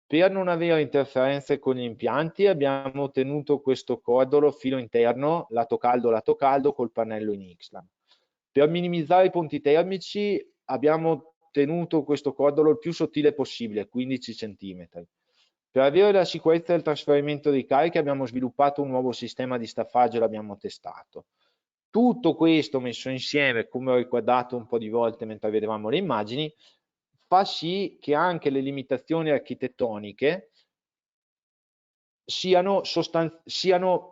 Per non avere interferenze con gli impianti abbiamo ottenuto questo cordolo filo interno, lato caldo col pannello in X-Lam. Per minimizzare i punti termici abbiamo tenuto questo cordolo il più sottile possibile, 15 cm. Per avere la sicurezza del trasferimento dei carichi abbiamo sviluppato un nuovo sistema di staffaggio e l'abbiamo testato. Tutto questo messo insieme, come ho ricordato un po' di volte mentre vedevamo le immagini, fa sì che anche le limitazioni architettoniche siano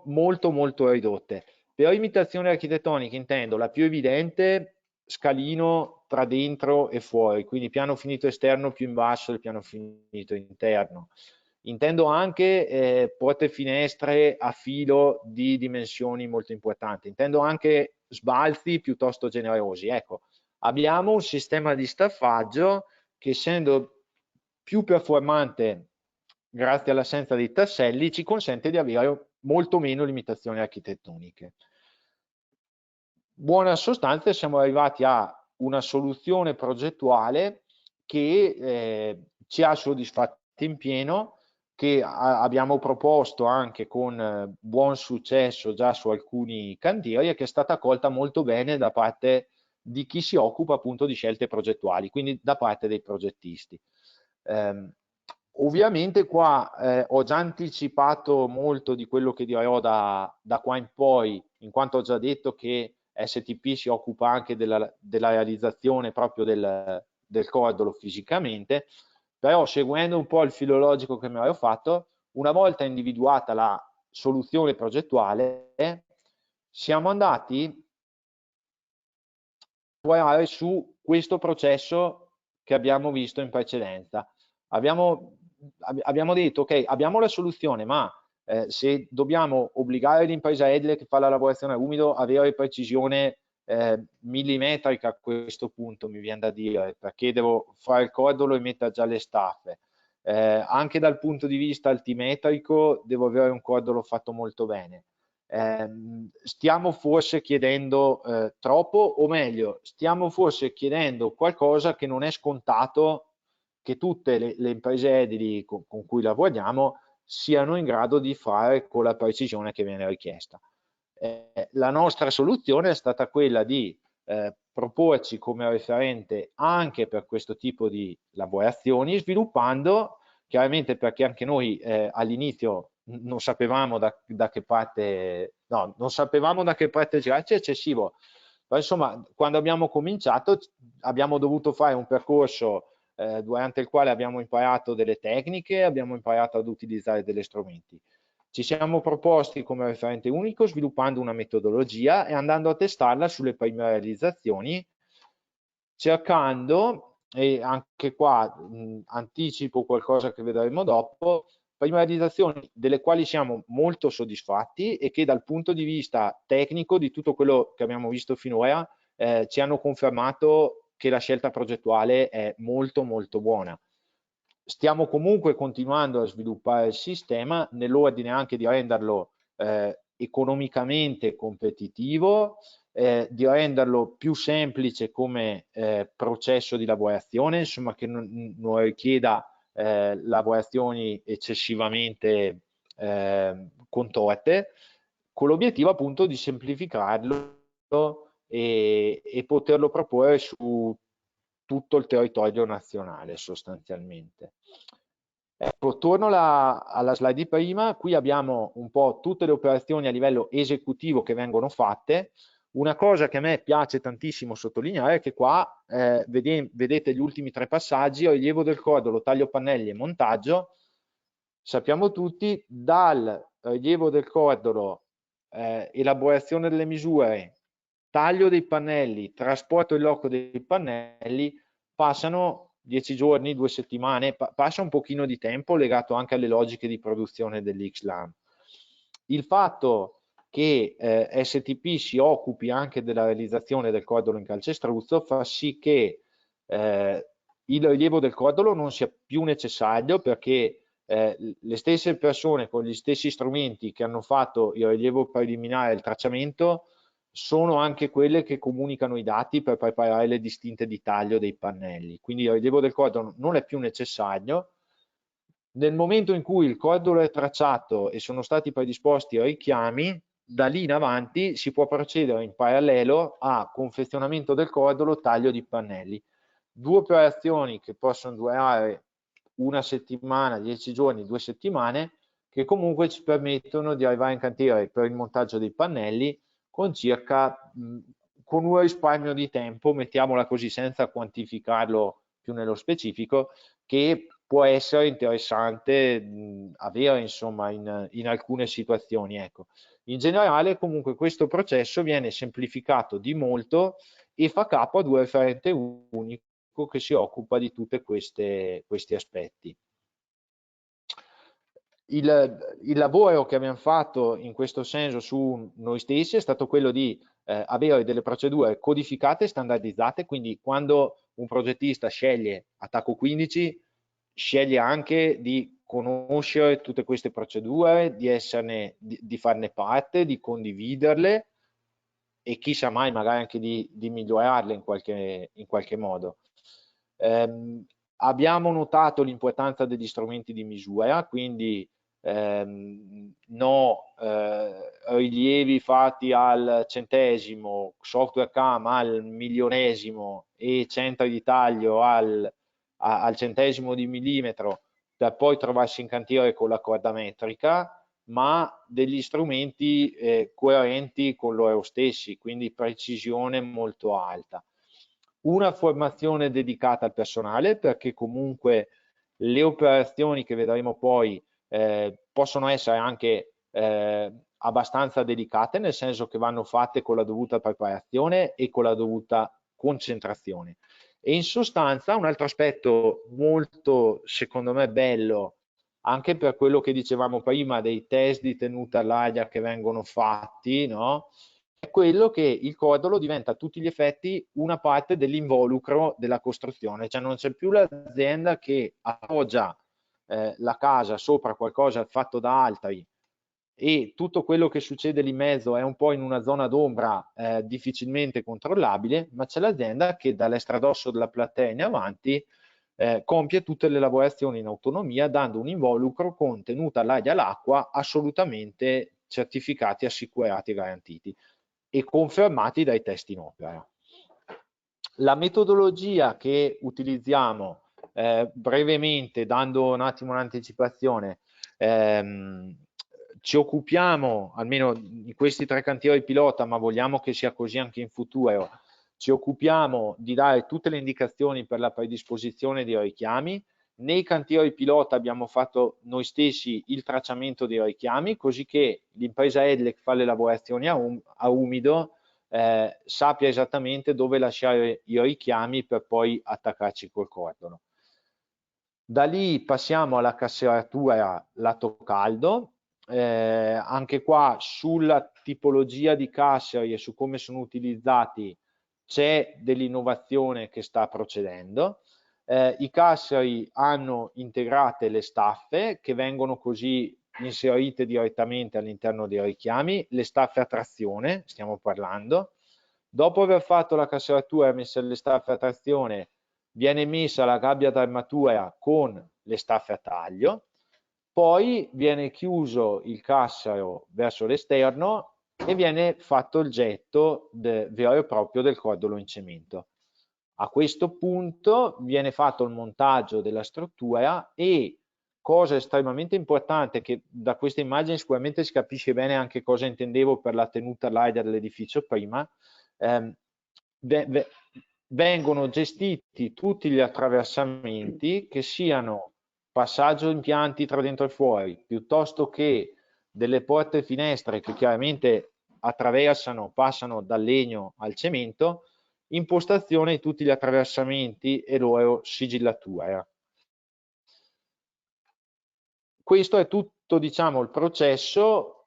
molto ridotte. Per limitazioni architettoniche intendo la più evidente, scalino tra dentro e fuori, quindi piano finito esterno più in basso del piano finito interno. Intendo anche porte finestre a filo di dimensioni molto importanti, intendo anche sbalzi piuttosto generosi. Ecco, abbiamo un sistema di staffaggio che, essendo più performante grazie all'assenza dei tasselli, ci consente di avere molto meno limitazioni architettoniche. Buona sostanza, siamo arrivati a una soluzione progettuale che ci ha soddisfatti in pieno, che abbiamo proposto anche con buon successo già su alcuni cantieri e che è stata accolta molto bene da parte di chi si occupa appunto di scelte progettuali, quindi da parte dei progettisti. Ovviamente qua ho già anticipato molto di quello che dirò da qua in poi, in quanto ho già detto che STP si occupa anche della realizzazione proprio del cordolo fisicamente, però seguendo un po' il filologico che mi avevo fatto, una volta individuata la soluzione progettuale, siamo andati a lavorare su questo processo che abbiamo visto in precedenza. Abbiamo detto, ok, abbiamo la soluzione, ma se dobbiamo obbligare l'impresa edile che fa la lavorazione a umido a avere precisione millimetrica a questo punto, mi viene da dire, perché devo fare il cordolo e mettere già le staffe. Anche dal punto di vista altimetrico devo avere un cordolo fatto molto bene. Stiamo forse chiedendo troppo, o meglio, stiamo forse chiedendo qualcosa che non è scontato che tutte le imprese edili con cui lavoriamo siano in grado di fare con la precisione che viene richiesta. La nostra soluzione è stata quella di proporci come referente anche per questo tipo di lavorazioni, sviluppando, chiaramente perché anche noi all'inizio non sapevamo da che parte, no, non sapevamo da che parte girarci eccessivo, ma insomma quando abbiamo cominciato abbiamo dovuto fare un percorso durante il quale abbiamo imparato delle tecniche, abbiamo imparato ad utilizzare degli strumenti. Ci siamo proposti come referente unico sviluppando una metodologia e andando a testarla sulle prime realizzazioni, cercando, e anche qua anticipo qualcosa che vedremo dopo, prime realizzazioni delle quali siamo molto soddisfatti e che dal punto di vista tecnico di tutto quello che abbiamo visto finora ci hanno confermato che la scelta progettuale è molto molto buona. Stiamo comunque continuando a sviluppare il sistema nell'ordine anche di renderlo economicamente competitivo, di renderlo più semplice come processo di lavorazione, insomma che non richieda lavorazioni eccessivamente contorte, con l'obiettivo appunto di semplificarlo e poterlo proporre su tutto il territorio nazionale sostanzialmente. Ecco, torno alla slide di prima, qui abbiamo un po' tutte le operazioni a livello esecutivo che vengono fatte. Una cosa che a me piace tantissimo sottolineare è che qua vedete gli ultimi tre passaggi: rilievo del cordolo, taglio pannelli e montaggio. Sappiamo tutti, dal rilievo del cordolo, elaborazione delle misure, taglio dei pannelli, trasporto in loco dei pannelli, passano 10 giorni, 2 settimane, passa un pochino di tempo legato anche alle logiche di produzione dell'X-Lam. Il fatto che STP si occupi anche della realizzazione del cordolo in calcestruzzo fa sì che il rilievo del cordolo non sia più necessario, perché le stesse persone con gli stessi strumenti che hanno fatto il rilievo preliminare e il tracciamento sono anche quelle che comunicano i dati per preparare le distinte di taglio dei pannelli. Quindi il rilievo del cordolo non è più necessario. Nel momento in cui il cordolo è tracciato e sono stati predisposti i richiami, da lì in avanti si può procedere in parallelo a confezionamento del cordolo, taglio di pannelli. Due operazioni che possono durare una settimana, 10 giorni, 2 settimane, che comunque ci permettono di arrivare in cantiere per il montaggio dei pannelli con con un risparmio di tempo, mettiamola così, senza quantificarlo più nello specifico, che può essere interessante avere insomma in alcune situazioni. Ecco. In generale comunque questo processo viene semplificato di molto e fa capo ad un referente unico che si occupa di tutti questi aspetti. Il lavoro che abbiamo fatto in questo senso su noi stessi è stato quello di avere delle procedure codificate e standardizzate, quindi quando un progettista sceglie Attacco 15 sceglie anche di conoscere tutte queste procedure, di farne parte, di condividerle e chissà mai magari anche di migliorarle in qualche modo. Abbiamo notato l'importanza degli strumenti di misura, quindi no rilievi fatti al centesimo, software CAM al milionesimo e centri di taglio al centesimo di millimetro, per poi trovarsi in cantiere con la corda metrica, ma degli strumenti coerenti con loro stessi, quindi precisione molto alta. Una formazione dedicata al personale, perché comunque le operazioni che vedremo poi possono essere anche abbastanza delicate, nel senso che vanno fatte con la dovuta preparazione e con la dovuta concentrazione. E in sostanza un altro aspetto molto, secondo me, bello, anche per quello che dicevamo prima dei test di tenuta all'aria che vengono fatti, no? È quello che il cordolo diventa a tutti gli effetti una parte dell'involucro della costruzione, cioè non c'è più l'azienda che appoggia la casa sopra qualcosa fatto da altri e tutto quello che succede lì in mezzo è un po' in una zona d'ombra difficilmente controllabile, ma c'è l'azienda che dall'estradosso della platea in avanti compie tutte le lavorazioni in autonomia, dando un involucro con tenuta all'aria e all'acqua assolutamente certificati, assicurati e garantiti e confermati dai test in opera. La metodologia che utilizziamo, brevemente, dando un attimo un'anticipazione, ci occupiamo, almeno in questi 3 cantieri pilota, ma vogliamo che sia così anche in futuro, ci occupiamo di dare tutte le indicazioni per la predisposizione dei richiami. Nei cantieri pilota abbiamo fatto noi stessi il tracciamento dei richiami, così che l'impresa Edle che fa le lavorazioni a umido sappia esattamente dove lasciare i richiami per poi attaccarci col cordolo. Da lì passiamo alla casseratura lato caldo, anche qua sulla tipologia di casseri e su come sono utilizzati c'è dell'innovazione che sta procedendo. I casseri hanno integrate le staffe che vengono così inserite direttamente all'interno dei richiami, le staffe a trazione stiamo parlando. Dopo aver fatto la casseratura e messo le staffe a trazione, viene messa la gabbia d'armatura con le staffe a taglio, poi viene chiuso il cassero verso l'esterno e viene fatto il getto vero e proprio del cordolo in cemento. A questo punto viene fatto il montaggio della struttura e, cosa estremamente importante, che da questa immagine sicuramente si capisce bene anche cosa intendevo per la tenuta all'aria dell'edificio prima, vengono gestiti tutti gli attraversamenti, che siano passaggio impianti tra dentro e fuori, piuttosto che delle porte e finestre che chiaramente passano dal legno al cemento, impostazione di tutti gli attraversamenti e loro sigillatura. Questo è tutto, diciamo, il processo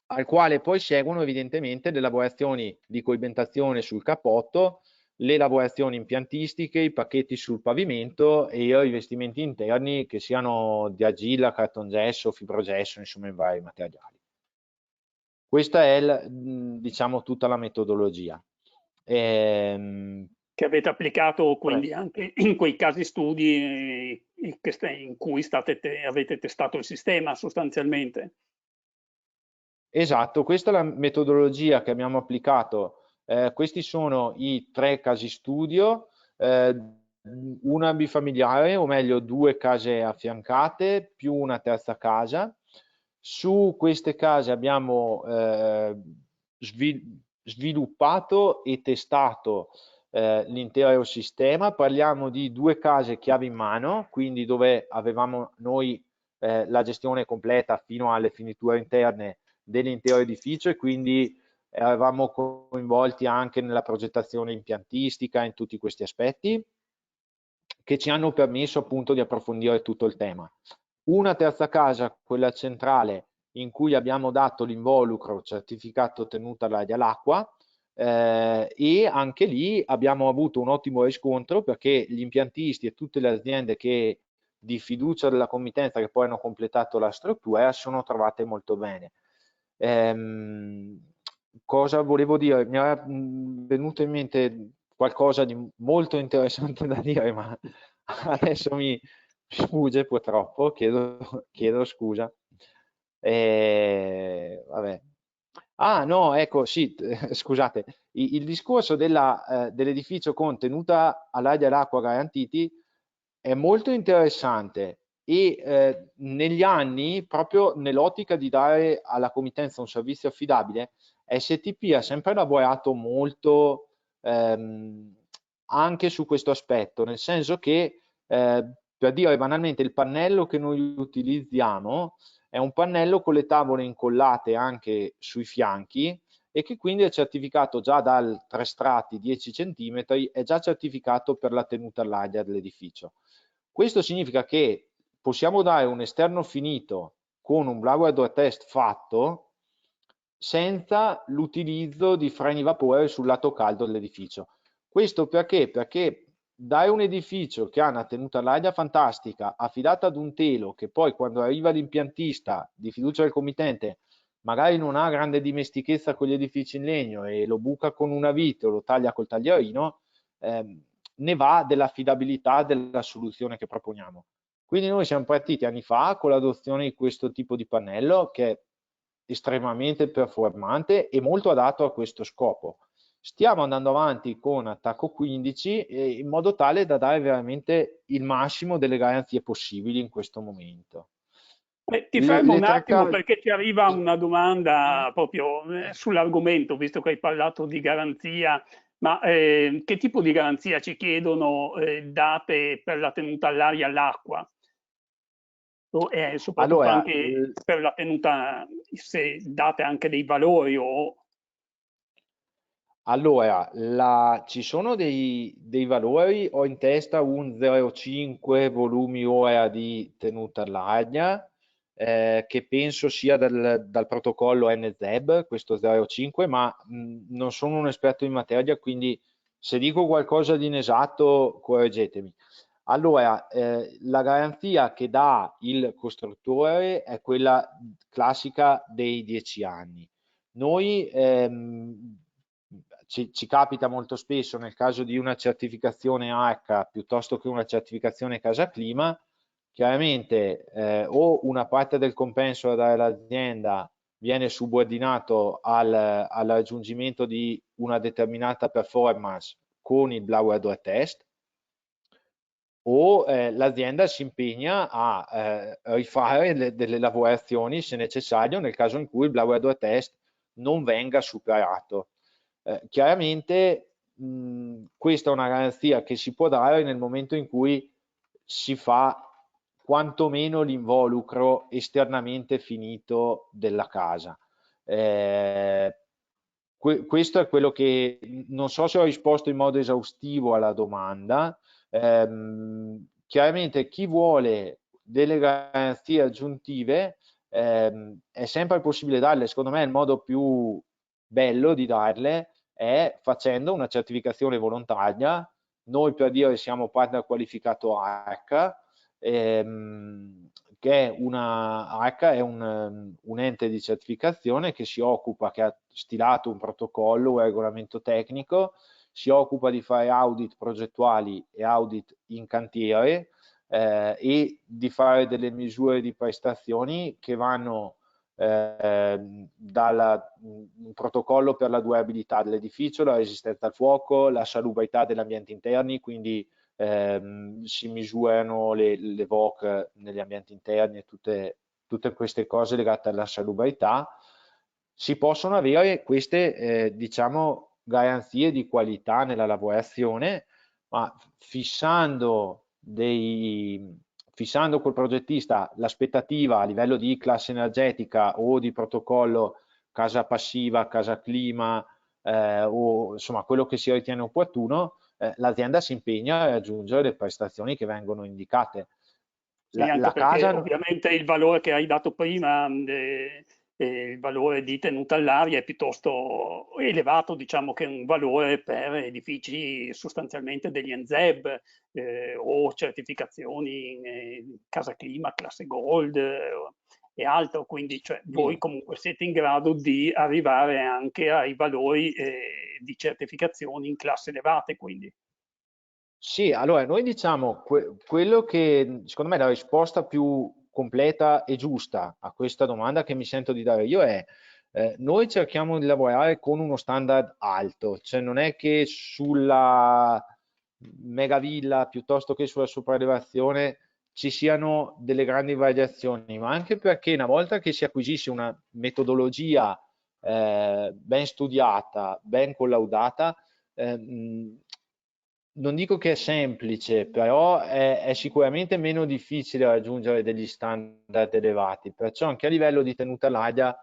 al quale poi seguono evidentemente le lavorazioni di coibentazione sul cappotto, le lavorazioni impiantistiche, i pacchetti sul pavimento e i rivestimenti interni che siano di argilla, cartongesso, fibrogesso, insomma in vari materiali. Questa è, diciamo, tutta la metodologia. Che avete applicato quindi anche in quei casi studi in cui avete testato il sistema sostanzialmente. Esatto, questa è la metodologia che abbiamo applicato. Questi sono i 3 casi studio, una bifamiliare, o meglio 2 case affiancate più una terza casa. Su queste case abbiamo sviluppato e testato l'intero sistema. Parliamo di 2 case chiave in mano, quindi dove avevamo noi la gestione completa fino alle finiture interne dell'intero edificio e quindi eravamo coinvolti anche nella progettazione impiantistica in tutti questi aspetti che ci hanno permesso appunto di approfondire tutto il tema. Una terza casa, quella centrale, in cui abbiamo dato l'involucro certificato tenuta all'aria all'acqua e anche lì abbiamo avuto un ottimo riscontro perché gli impiantisti e tutte le aziende che di fiducia della committenza che poi hanno completato la struttura sono trovate molto bene. Cosa volevo dire? Mi era venuto in mente qualcosa di molto interessante da dire, ma adesso mi sfugge purtroppo, chiedo scusa. Vabbè. Ah no, ecco, sì, scusate, il discorso dell'edificio con tenuta all'aria e all'acqua garantiti è molto interessante e negli anni, proprio nell'ottica di dare alla committenza un servizio affidabile, STP ha sempre lavorato molto anche su questo aspetto, nel senso che, per dire banalmente, il pannello che noi utilizziamo è un pannello con le tavole incollate anche sui fianchi e che quindi è certificato già dal 3 strati 10 cm, è già certificato per la tenuta all'aria dell'edificio. Questo significa che possiamo dare un esterno finito con un blower door test fatto senza l'utilizzo di freni vapore sul lato caldo dell'edificio. Questo perché? Perché dare un edificio che ha una tenuta all'aria fantastica, affidata ad un telo che poi quando arriva l'impiantista di fiducia del committente magari non ha grande dimestichezza con gli edifici in legno e lo buca con una vite o lo taglia col tagliarino, ne va dell'affidabilità della soluzione che proponiamo. Quindi noi siamo partiti anni fa con l'adozione di questo tipo di pannello che è estremamente performante e molto adatto a questo scopo. Stiamo andando avanti con Attacco 15 in modo tale da dare veramente il massimo delle garanzie possibili in questo momento. Ti fermo un attimo case... perché ci arriva una domanda proprio sull'argomento, visto che hai parlato di garanzia, ma che tipo di garanzia ci chiedono date per la tenuta all'aria e all'acqua? E soprattutto Allora, anche per la tenuta, se date anche dei valori o... ci sono dei valori, ho in testa un 0,5 volumi ora di tenuta all'aria, che penso sia dal protocollo NZEB, questo 0,5, ma non sono un esperto in materia, quindi se dico qualcosa di inesatto, correggetemi. Allora, la garanzia che dà il costruttore è quella classica dei 10 anni. Noi ci capita molto spesso nel caso di una certificazione H piuttosto che una certificazione Casa Clima, chiaramente o una parte del compenso da dare all'azienda viene subordinato al raggiungimento di una determinata performance con il blower door test, o l'azienda si impegna a rifare delle lavorazioni se necessario nel caso in cui il blower door test non venga superato. Chiaramente questa è una garanzia che si può dare nel momento in cui si fa quantomeno l'involucro esternamente finito della casa. Questo è quello che non so se ho risposto in modo esaustivo alla domanda. Chiaramente chi vuole delle garanzie aggiuntive è sempre possibile darle. Secondo me il modo più bello di darle è facendo una certificazione volontaria. Noi per dire siamo partner qualificato ARCA, che è ARCA è un ente di certificazione che si occupa, che ha stilato un protocollo, un regolamento tecnico, si occupa di fare audit progettuali e audit in cantiere e di fare delle misure di prestazioni che vanno dal protocollo per la durabilità dell'edificio, la resistenza al fuoco, la salubrità degli ambienti interni, quindi si misurano le VOC negli ambienti interni e tutte queste cose legate alla salubrità. Si possono avere queste diciamo garanzie di qualità nella lavorazione, ma fissando col progettista l'aspettativa a livello di classe energetica o di protocollo casa passiva, casa clima o insomma quello che si ritiene opportuno, l'azienda si impegna a raggiungere le prestazioni che vengono indicate. Sì, anche La perché casa... ovviamente il valore che hai dato prima, il valore di tenuta all'aria è piuttosto elevato, diciamo, che un valore per edifici sostanzialmente degli NZEB o certificazioni casa clima, classe Gold e altro, quindi cioè, voi Sì. comunque siete in grado di arrivare anche ai valori di certificazioni in classe elevate, quindi. Sì, allora noi diciamo quello che secondo me è la risposta più completa e giusta a questa domanda che mi sento di dare io è noi cerchiamo di lavorare con uno standard alto, cioè non è che megavilla piuttosto che sulla sopraelevazione ci siano delle grandi variazioni, ma anche perché una volta che si acquisisce una metodologia ben studiata, ben collaudata, non dico che è semplice, però è sicuramente meno difficile raggiungere degli standard elevati, perciò anche a livello di tenuta all'aria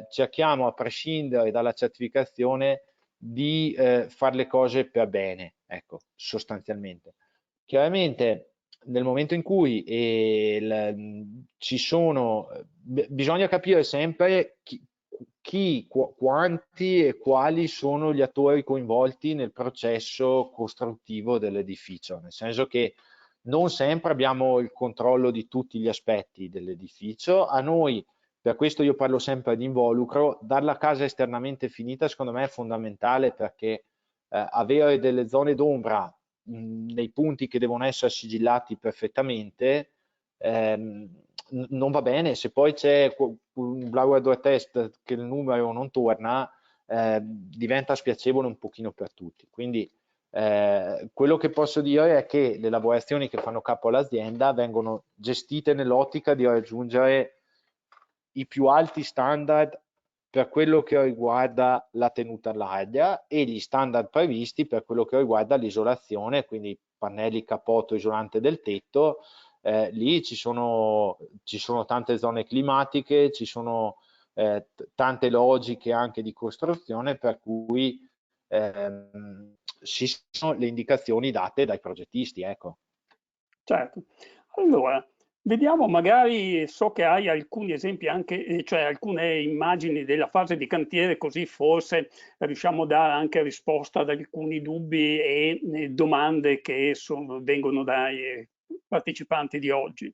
cerchiamo, a prescindere dalla certificazione, di fare le cose per bene, ecco, sostanzialmente. Chiaramente nel momento in cui ci sono, bisogna capire sempre quanti e quali sono gli attori coinvolti nel processo costruttivo dell'edificio, nel senso che non sempre abbiamo il controllo di tutti gli aspetti dell'edificio. A noi, per questo io parlo sempre di involucro, dare la casa esternamente finita secondo me è fondamentale, perché avere delle zone d'ombra nei punti che devono essere sigillati perfettamente non va bene. Se poi c'è un blower door test che il numero non torna, diventa spiacevole un pochino per tutti. Quindi quello che posso dire è che le lavorazioni che fanno capo all'azienda vengono gestite nell'ottica di raggiungere i più alti standard per quello che riguarda la tenuta all'aria e gli standard previsti per quello che riguarda l'isolazione, quindi pannelli capoto isolante del tetto. Lì ci sono tante zone climatiche, ci sono tante logiche anche di costruzione, per cui ci sono le indicazioni date dai progettisti, ecco. Certo. Allora, vediamo magari, so che hai alcuni esempi anche, cioè alcune immagini della fase di cantiere, così forse riusciamo a dare anche risposta ad alcuni dubbi e domande che vengono dai partecipanti di oggi.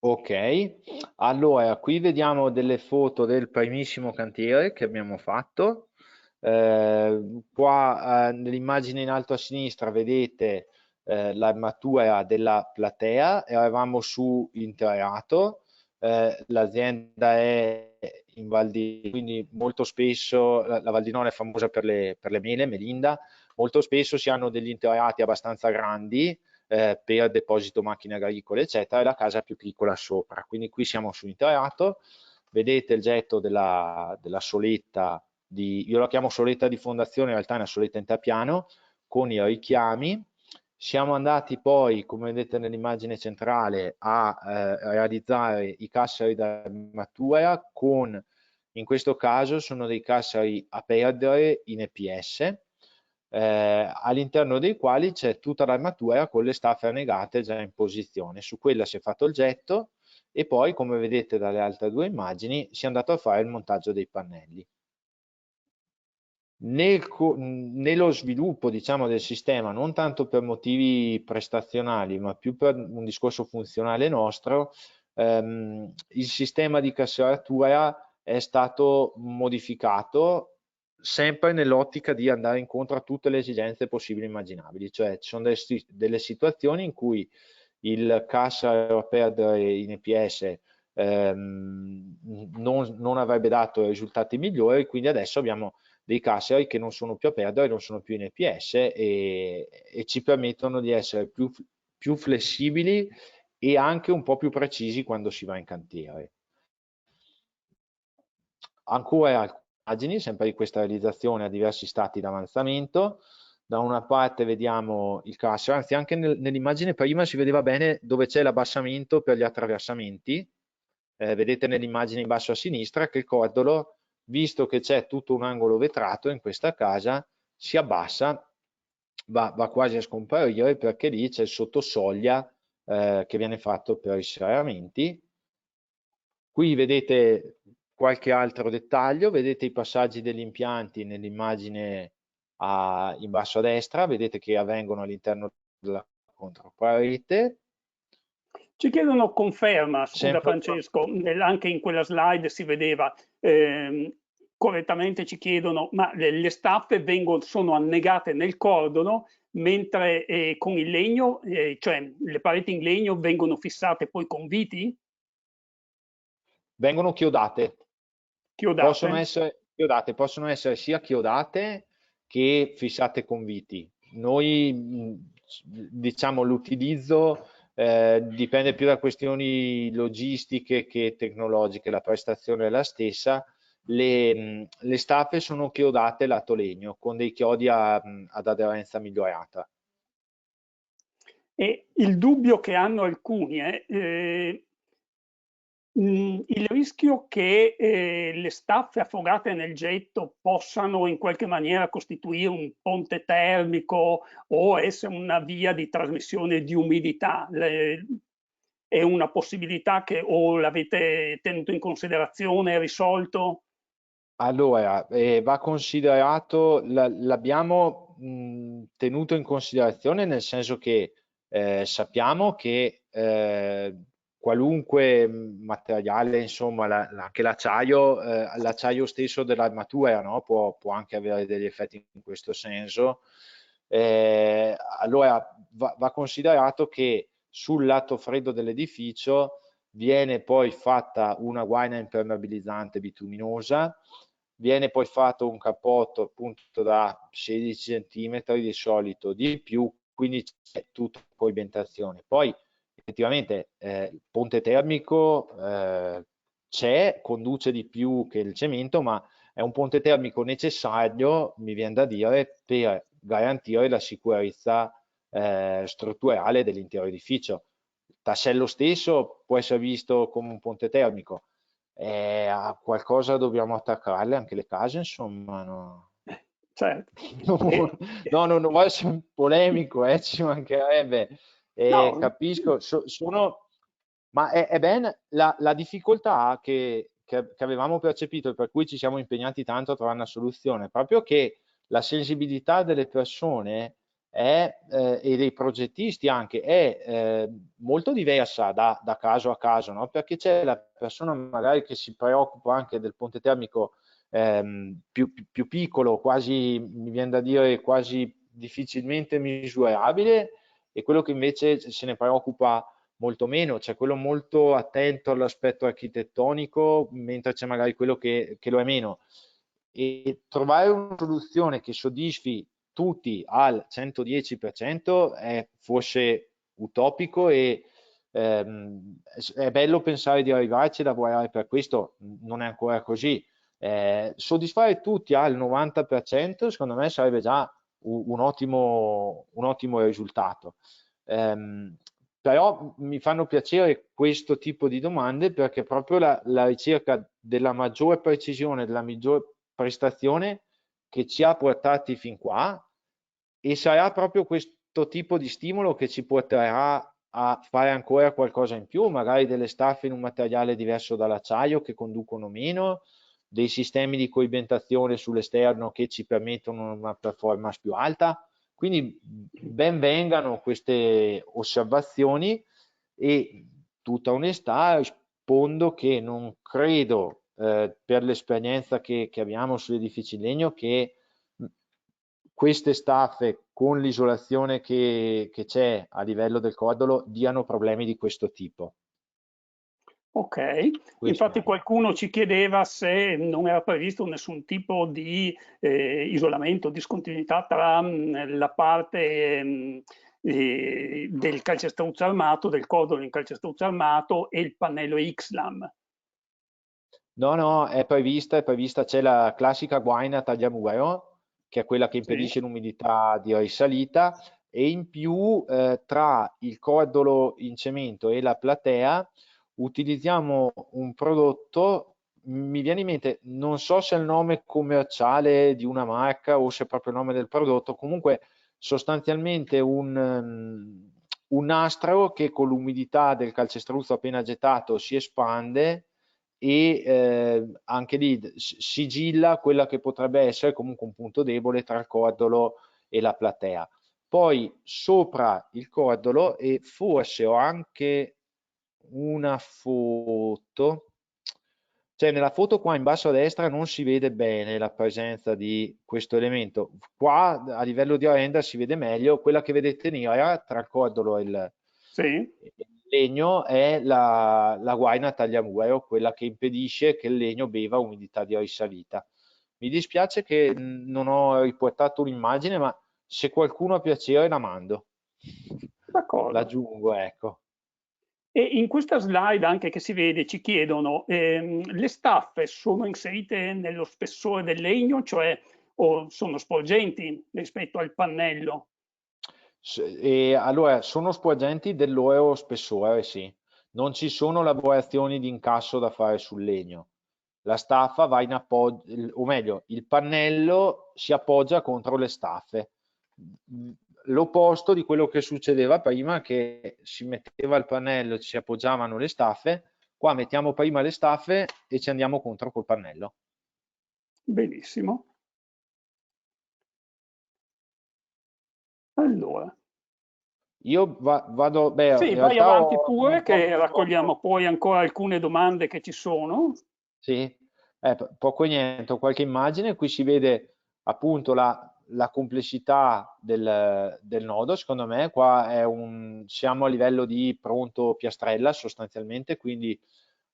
Ok, allora qui vediamo delle foto del primissimo cantiere che abbiamo fatto. Qua nell'immagine in alto a sinistra vedete l'armatura della platea, eravamo su Interrato, l'azienda è in Val di, quindi molto spesso la Val di Nola è famosa per le mele, Melinda, molto spesso si hanno degli interrati abbastanza grandi per deposito macchine agricole, eccetera, e la casa più piccola sopra. Quindi qui siamo su interrato, vedete il getto della soletta, io la chiamo soletta di fondazione, in realtà è una soletta in tapiano, con i richiami. Siamo andati poi, come vedete nell'immagine centrale, a realizzare i casseri d'armatura con, in questo caso, sono dei casseri a perdere in EPS, all'interno dei quali c'è tutta l'armatura con le staffe annegate già in posizione. Su quella si è fatto il getto e poi, come vedete dalle altre due immagini, si è andato a fare il montaggio dei pannelli. Nello sviluppo, diciamo, del sistema, non tanto per motivi prestazionali, ma più per un discorso funzionale nostro, il sistema di casseratura è stato modificato sempre nell'ottica di andare incontro a tutte le esigenze possibili e immaginabili, cioè ci sono delle situazioni in cui il cassa a perdere in EPS non avrebbe dato risultati migliori, quindi adesso abbiamo dei casseri che non sono più a perdere, non sono più in EPS e ci permettono di essere più flessibili e anche un po' più precisi quando si va in cantiere. Ancora alcune immagini, sempre di questa realizzazione a diversi stati di avanzamento. Da una parte vediamo il cassero, anzi anche nell'immagine prima si vedeva bene dove c'è l'abbassamento per gli attraversamenti. Vedete nell'immagine in basso a sinistra che il cordolo, visto che c'è tutto un angolo vetrato in questa casa, si abbassa, va quasi a scomparire perché lì c'è il sottosoglia che viene fatto per i serramenti. Qui vedete qualche altro dettaglio, vedete i passaggi degli impianti nell'immagine in basso a destra, vedete che avvengono all'interno della controparete. Ci chiedono conferma, scusa Sempre Francesco, anche in quella slide si vedeva, correttamente ci chiedono, ma le staffe sono annegate nel cordolo, mentre con il legno, cioè le pareti in legno vengono fissate poi con viti? vengono chiodate. Chiodate? Possono essere sia chiodate che fissate con viti. noi diciamo l'utilizzo dipende più da questioni logistiche che tecnologiche, la prestazione è la stessa. Le staffe sono chiodate lato legno con dei chiodi ad aderenza migliorata. E il dubbio che hanno alcuni è il rischio che le staffe affogate nel getto possano in qualche maniera costituire un ponte termico o essere una via di trasmissione di umidità. È una possibilità che o l'avete tenuto in considerazione e risolto? Allora, va considerato, l'abbiamo tenuto in considerazione nel senso che sappiamo che qualunque materiale, insomma, anche l'acciaio stesso dell'armatura, no? Può anche avere degli effetti in questo senso. Allora, va considerato che sul lato freddo dell'edificio viene poi fatta una guaina impermeabilizzante bituminosa, viene poi fatto un cappotto appunto da 16 cm di solito di più, quindi c'è tutta coibentazione. Poi effettivamente il ponte termico c'è, conduce di più che il cemento, ma è un ponte termico necessario, mi viene da dire, per garantire la sicurezza strutturale dell'intero edificio. Il tassello stesso può essere visto come un ponte termico, a qualcosa dobbiamo attaccarle anche le case, insomma, no. Certo. No, non voglio essere polemico, ci mancherebbe. No, Capisco, ma è bene la difficoltà che avevamo percepito e per cui ci siamo impegnati tanto a trovare una soluzione, proprio che la sensibilità delle persone e dei progettisti anche è molto diversa da caso a caso, no? Perché c'è la persona magari che si preoccupa anche del ponte termico più piccolo, quasi, mi viene da dire, quasi difficilmente misurabile, e quello che invece se ne preoccupa molto meno, c'è quello molto attento all'aspetto architettonico, mentre c'è magari quello che lo è meno. E trovare una soluzione che soddisfi tutti al 110% è forse utopico e è bello pensare di arrivarci e lavorare per questo, non è ancora così. Soddisfare tutti al 90% secondo me sarebbe già un ottimo risultato. Però mi fanno piacere questo tipo di domande perché proprio la ricerca della maggiore precisione, della migliore prestazione che ci ha portati fin qua, e sarà proprio questo tipo di stimolo che ci porterà a fare ancora qualcosa in più, magari delle staffe in un materiale diverso dall'acciaio che conducono meno, dei sistemi di coibentazione sull'esterno che ci permettono una performance più alta. Quindi ben vengano queste osservazioni e, tutta onestà, rispondo che non credo, per l'esperienza che abbiamo sugli edifici in legno, che queste staffe con l'isolazione che c'è a livello del cordolo diano problemi di questo tipo. Ok, Questo infatti è. qualcuno ci chiedeva se non era previsto nessun tipo di isolamento, discontinuità tra la parte del calcestruzzo armato, del cordolo in calcestruzzo armato e il pannello XLAM. No, è prevista, c'è la classica guaina tagliamuro, che è quella che Sì, impedisce l'umidità di risalita, e in più tra il cordolo in cemento e la platea utilizziamo un prodotto, mi viene in mente, non so se è il nome commerciale di una marca o se è proprio il nome del prodotto, comunque sostanzialmente un nastro che con l'umidità del calcestruzzo appena gettato si espande e anche lì sigilla quella che potrebbe essere comunque un punto debole tra il cordolo e la platea. Poi sopra il cordolo, e forse ho anche una foto, cioè nella foto qua in basso a destra non si vede bene la presenza di questo elemento, qua a livello di render si vede meglio, quella che vedete nera tra il cordolo e il sì. legno è la guaina tagliamuro, quella che impedisce che il legno beva umidità di risalita. Mi dispiace che non ho riportato un'immagine, ma se qualcuno ha piacere la mando, D'accordo. l'aggiungo, ecco. E in questa slide anche che si vede ci chiedono, le staffe sono inserite nello spessore del legno, cioè o sono sporgenti rispetto al pannello? E allora, sono sporgenti del loro spessore, sì. Non ci sono lavorazioni di incasso da fare sul legno. La staffa va in appoggio, o meglio, il pannello si appoggia contro le staffe. L'opposto di quello che succedeva prima, che si metteva il pannello, ci si appoggiavano le staffe, qua mettiamo prima le staffe e ci andiamo contro col pannello. Benissimo. Allora, Io vado, beh, in sì, vai realtà avanti ho pure un po'. che raccogliamo poi ancora alcune domande che ci sono. Sì, poco e niente, ho qualche immagine, qui si vede appunto la complessità del nodo, secondo me qua siamo a livello di pronto piastrella sostanzialmente, quindi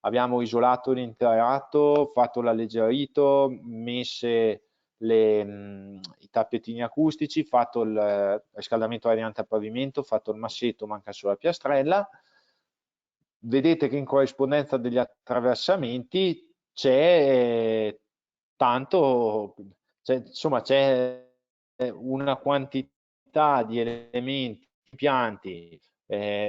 abbiamo isolato l'interrato, fatto l'alleggerito, messe i tappetini acustici, fatto il riscaldamento radiante al pavimento, fatto il massetto, manca solo la piastrella. Vedete che in corrispondenza degli attraversamenti c'è tanto, insomma c'è una quantità di elementi, impianti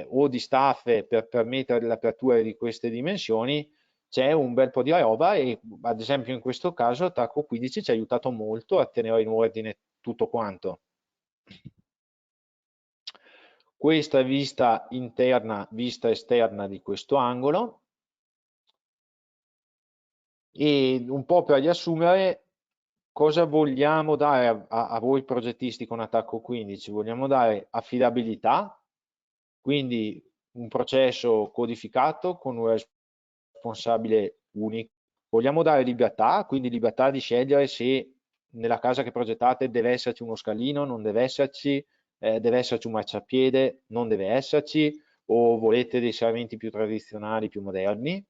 o di staffe per permettere l'apertura di queste dimensioni, c'è un bel po' di roba e ad esempio in questo caso Attacco 15 ci ha aiutato molto a tenere in ordine tutto quanto. Questa è vista interna, vista esterna di questo angolo. E un po' per riassumere, cosa vogliamo dare a voi progettisti con Attacco 15? Vogliamo dare affidabilità, quindi un processo codificato con un responsabile unico. Vogliamo dare libertà, quindi libertà di scegliere se nella casa che progettate deve esserci uno scalino, non deve esserci, deve esserci un marciapiede, non deve esserci, o volete dei serramenti più tradizionali, più moderni.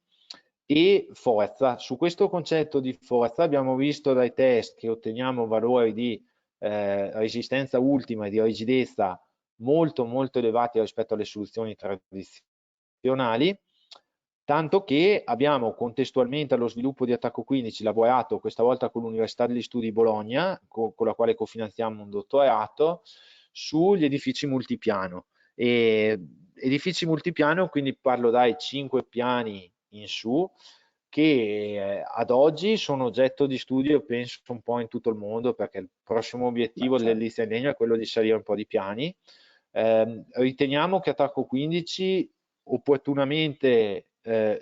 E forza, su questo concetto di forza abbiamo visto dai test che otteniamo valori di resistenza ultima e di rigidezza molto molto elevati rispetto alle soluzioni tradizionali, tanto che abbiamo contestualmente allo sviluppo di Attacco 15 lavorato questa volta con l'Università degli Studi di Bologna, con la quale cofinanziamo un dottorato, sugli edifici multipiano. Edifici multipiano, quindi parlo dai 5 piani in su, che ad oggi sono oggetto di studio, penso, un po' in tutto il mondo, perché il prossimo obiettivo dell'edilizia in legno è quello di salire un po' di piani. Riteniamo che Attacco 15, opportunamente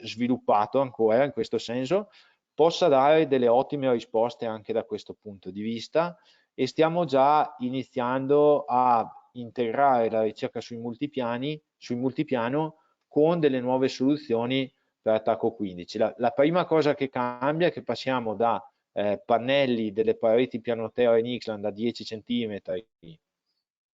sviluppato ancora in questo senso, possa dare delle ottime risposte anche da questo punto di vista e stiamo già iniziando a integrare la ricerca sui multipiano con delle nuove soluzioni per Attacco 15. La prima cosa che cambia è che passiamo da pannelli delle pareti piano terra in Ixlan da 10 cm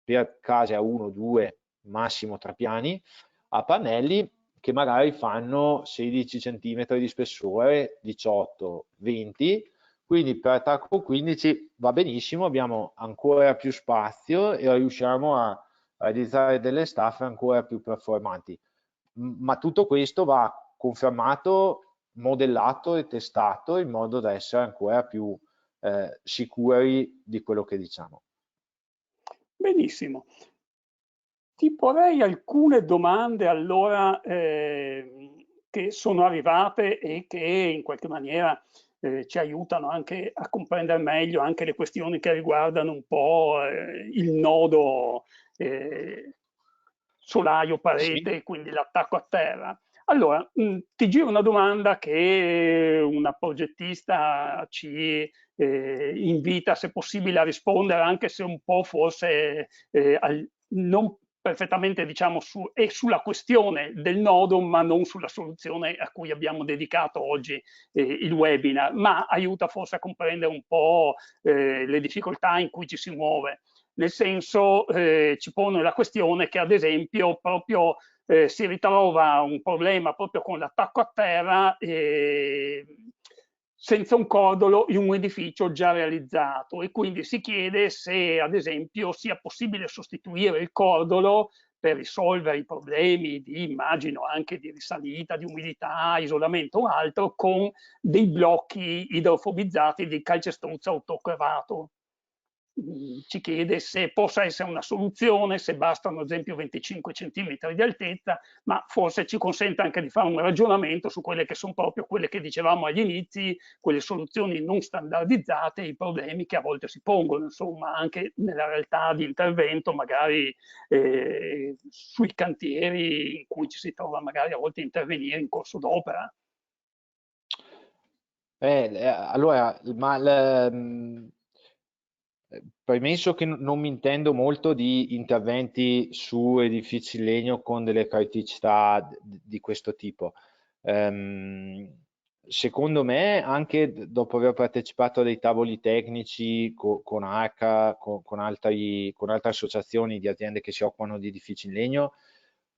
per case a 1, 2, massimo 3 piani, a pannelli che magari fanno 16 cm di spessore, 18, 20, quindi per Attacco 15 va benissimo, abbiamo ancora più spazio e riusciamo a realizzare delle staffe ancora più performanti. Ma tutto questo va confermato, modellato e testato in modo da essere ancora più sicuri di quello che diciamo. Benissimo. Ti porrei alcune domande allora che sono arrivate e che in qualche maniera ci aiutano anche a comprendere meglio anche le questioni che riguardano un po' il nodo solaio-parete Sì. e quindi l'attacco a terra. Allora, ti giro una domanda che una progettista ci invita, se possibile, a rispondere, anche se un po' forse non perfettamente, diciamo, è sulla questione del nodo, ma non sulla soluzione a cui abbiamo dedicato oggi il webinar, ma aiuta forse a comprendere un po' le difficoltà in cui ci si muove. Nel senso, ci pone la questione che, ad esempio, proprio si ritrova un problema proprio con l'attacco a terra senza un cordolo in un edificio già realizzato, e quindi si chiede se ad esempio sia possibile sostituire il cordolo per risolvere i problemi di, immagino, anche di risalita, di umidità, isolamento o altro, con dei blocchi idrofobizzati di calcestruzzo autoclavato. Ci chiede se possa essere una soluzione, se bastano ad esempio 25 centimetri di altezza, ma forse ci consente anche di fare un ragionamento su quelle che sono proprio quelle che dicevamo agli inizi, quelle soluzioni non standardizzate, i problemi che a volte si pongono, insomma, anche nella realtà di intervento, magari sui cantieri in cui ci si trova magari a volte a intervenire in corso d'opera. Allora, premesso che non mi intendo molto di interventi su edifici in legno con delle criticità di questo tipo. Secondo me, anche dopo aver partecipato a dei tavoli tecnici con ARCA, con altre associazioni di aziende che si occupano di edifici in legno,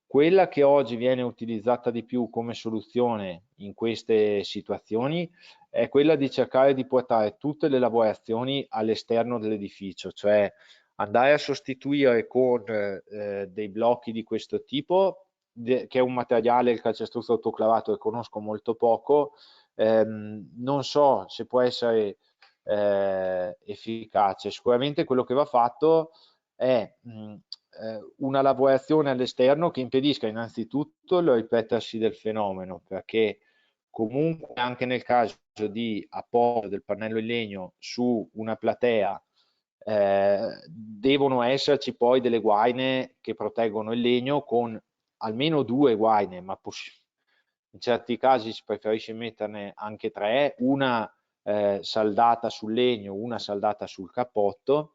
quella che oggi viene utilizzata di più come soluzione in queste situazioni è quella di cercare di portare tutte le lavorazioni all'esterno dell'edificio, cioè andare a sostituire con dei blocchi di questo tipo, che è un materiale, il calcestruzzo autoclavato, che conosco molto poco, non so se può essere efficace. Sicuramente quello che va fatto è una lavorazione all'esterno che impedisca innanzitutto il ripetersi del fenomeno, perché comunque anche nel caso di appoggio del pannello in legno su una platea devono esserci poi delle guaine che proteggono il legno, con almeno 2 guaine, ma in certi casi si preferisce metterne anche 3, una saldata sul legno, una saldata sul cappotto,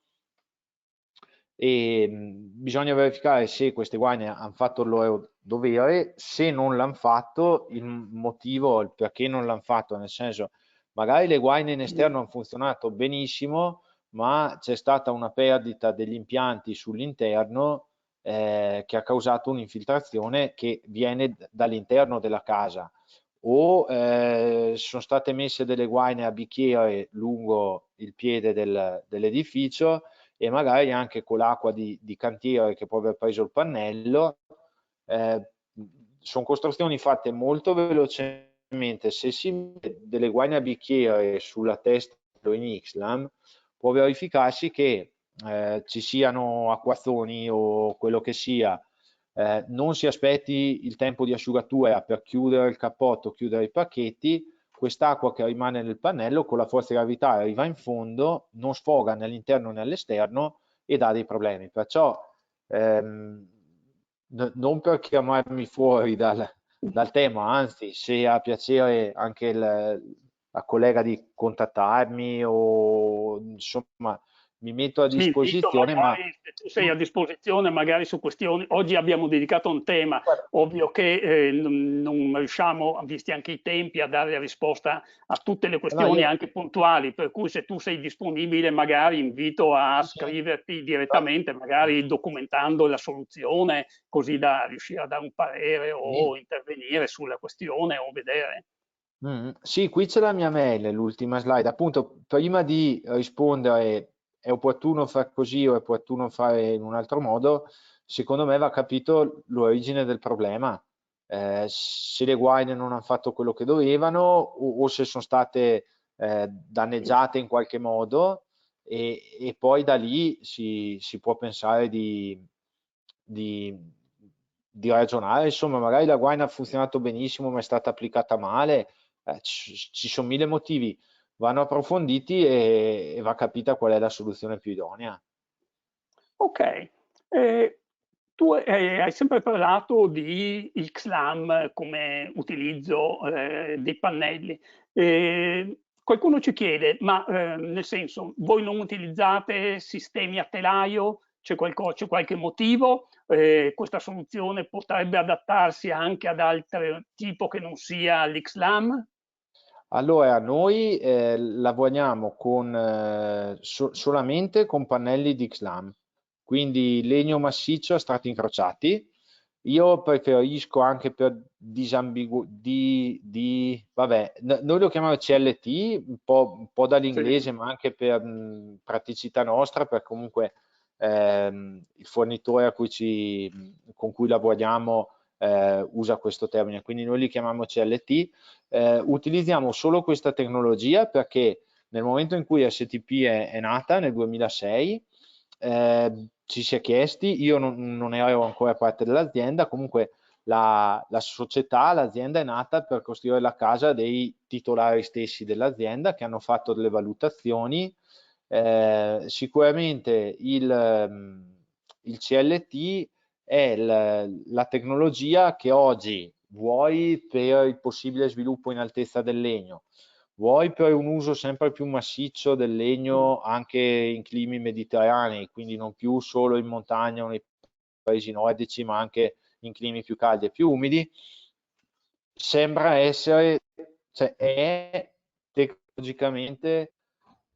e bisogna verificare se queste guaine hanno fatto il loro dovere. Se non l'hanno fatto, il motivo, il perché non l'hanno fatto, nel senso, magari le guaine in esterno hanno funzionato benissimo, ma c'è stata una perdita degli impianti sull'interno che ha causato un'infiltrazione che viene dall'interno della casa, o sono state messe delle guaine a bicchiere lungo il piede dell'edificio, e magari anche con l'acqua di cantiere che può aver preso il pannello. Sono costruzioni fatte molto velocemente. Se si mette delle guaine a bicchiere sulla testa in Xlam, può verificarsi che ci siano acquazzoni o quello che sia, non si aspetti il tempo di asciugatura per chiudere il cappotto, chiudere i pacchetti. Quest'acqua che rimane nel pannello con la forza di gravità arriva in fondo, non sfoga né all'interno né all'esterno e dà dei problemi. Perciò non per chiamarmi fuori dal tema, anzi, se ha piacere anche la collega di contattarmi, o insomma mi metto a Sì, invito disposizione, ma magari, se tu sei a disposizione magari su questioni, oggi abbiamo dedicato un tema, ovvio che non riusciamo, visti anche i tempi, a dare risposta a tutte le no, questioni anche puntuali, per cui se tu sei disponibile magari invito a sì, scriverti direttamente, magari documentando la soluzione, così da riuscire a dare un parere sì. o intervenire sulla questione o vedere. Sì, qui c'è la mia mail, l'ultima slide. Appunto, prima di rispondere è opportuno fare così o è opportuno fare in un altro modo, secondo me va capito l'origine del problema. Se le guaine non hanno fatto quello che dovevano, o se sono state danneggiate in qualche modo, e poi da lì si può pensare di, di ragionare. Insomma, magari la guaina ha funzionato benissimo ma è stata applicata male. Ci sono mille motivi, vanno approfonditi e va capita qual è la soluzione più idonea. Ok, tu hai sempre parlato di XLAM come utilizzo dei pannelli. Qualcuno ci chiede, ma nel senso, voi non utilizzate sistemi a telaio? C'è qualche motivo? Questa soluzione potrebbe adattarsi anche ad altro tipo che non sia l'XLAM? Allora, noi lavoriamo solamente con pannelli di XLAM, quindi legno massiccio a strati incrociati, Io preferisco anche per vabbè, noi lo chiamiamo CLT, un po' Sì. dall'inglese, ma anche per praticità nostra, per comunque il fornitore con cui lavoriamo usa questo termine, quindi noi li chiamiamo CLT. Utilizziamo solo questa tecnologia perché nel momento in cui STP è nata, nel 2006, ci si è chiesti, io non ero ancora parte dell'azienda, comunque la società, l'azienda è nata per costruire la casa dei titolari stessi dell'azienda che hanno fatto delle valutazioni. Sicuramente il CLT è la tecnologia che oggi vuoi per il possibile sviluppo in altezza del legno, vuoi per un uso sempre più massiccio del Mm. legno anche in climi mediterranei, quindi non più solo in montagna o nei paesi nordici, ma anche in climi più caldi e più umidi, sembra essere, cioè è tecnologicamente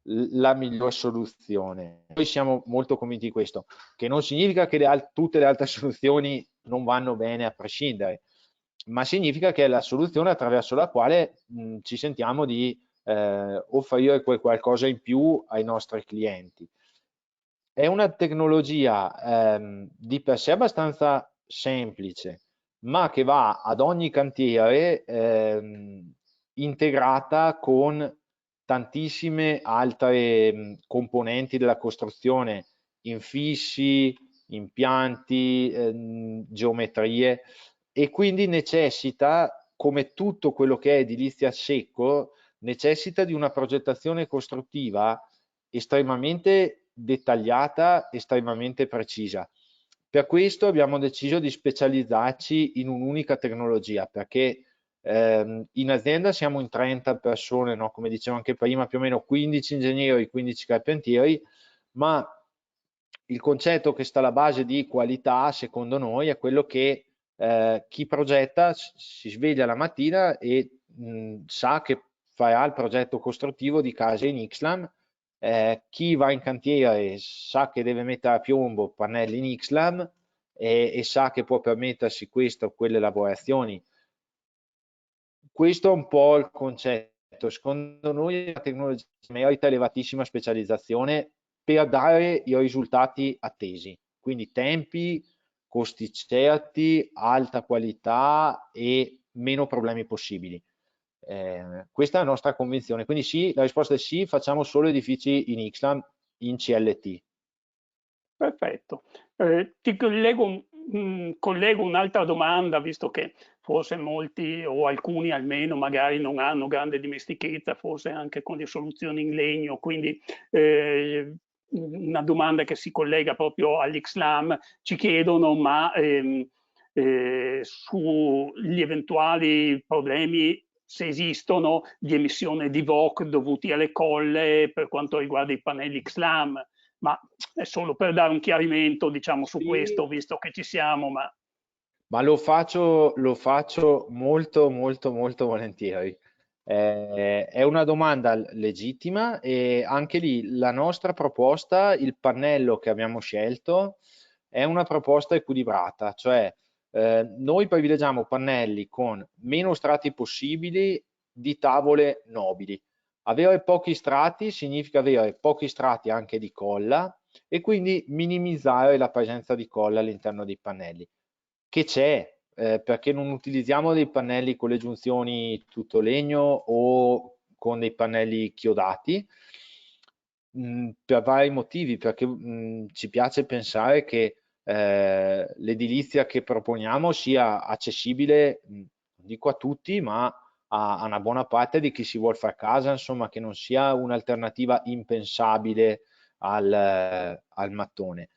la miglior soluzione. Noi siamo molto convinti di questo, che non significa che tutte le altre soluzioni non vanno bene a prescindere, ma significa che è la soluzione attraverso la quale ci sentiamo di offrire qualcosa in più ai nostri clienti. È una tecnologia di per sé abbastanza semplice, ma che va ad ogni cantiere integrata con tantissime altre componenti della costruzione, infissi, impianti, geometrie, e quindi necessita, come tutto quello che è edilizia a secco, necessita di una progettazione costruttiva estremamente dettagliata, estremamente precisa. Per questo abbiamo deciso di specializzarci in un'unica tecnologia, perché in azienda siamo in 30 persone, no? Come dicevo anche prima, più o meno 15 ingegneri, 15 carpentieri, ma il concetto che sta alla base di qualità, secondo noi, è quello che chi progetta si sveglia la mattina e sa che farà il progetto costruttivo di case in Xlam. Chi va in cantiere sa che deve mettere a piombo pannelli in Xlam e sa che può permettersi questo o quelle lavorazioni. Questo è un po' il concetto. Secondo noi la tecnologia merita elevatissima specializzazione per dare i risultati attesi, quindi tempi, costi certi, alta qualità e meno problemi possibili. Questa è la nostra convinzione. Quindi sì, la risposta è sì, facciamo solo edifici in Xlam in CLT. Perfetto. Ti collego un'altra domanda, visto che forse molti o alcuni almeno magari non hanno grande dimestichezza, forse anche con le soluzioni in legno, quindi una domanda che si collega proprio all'Ixlam, ci chiedono ma sugli eventuali problemi se esistono di emissione di VOC dovuti alle colle per quanto riguarda i pannelli XLAM, ma è solo per dare un chiarimento, diciamo, su Sì, questo, visto che ci siamo, ma ma lo faccio molto, molto, molto volentieri. È una domanda legittima e anche lì la nostra proposta, il pannello che abbiamo scelto, è una proposta equilibrata, cioè noi privilegiamo pannelli con meno strati possibili di tavole nobili. Avere pochi strati significa avere pochi strati anche di colla e quindi minimizzare la presenza di colla all'interno dei pannelli che c'è, perché non utilizziamo dei pannelli con le giunzioni tutto legno o con dei pannelli chiodati, per vari motivi, perché ci piace pensare che l'edilizia che proponiamo sia accessibile, non dico a tutti, ma a una buona parte di chi si vuole fare casa, insomma, che non sia un'alternativa impensabile al mattone.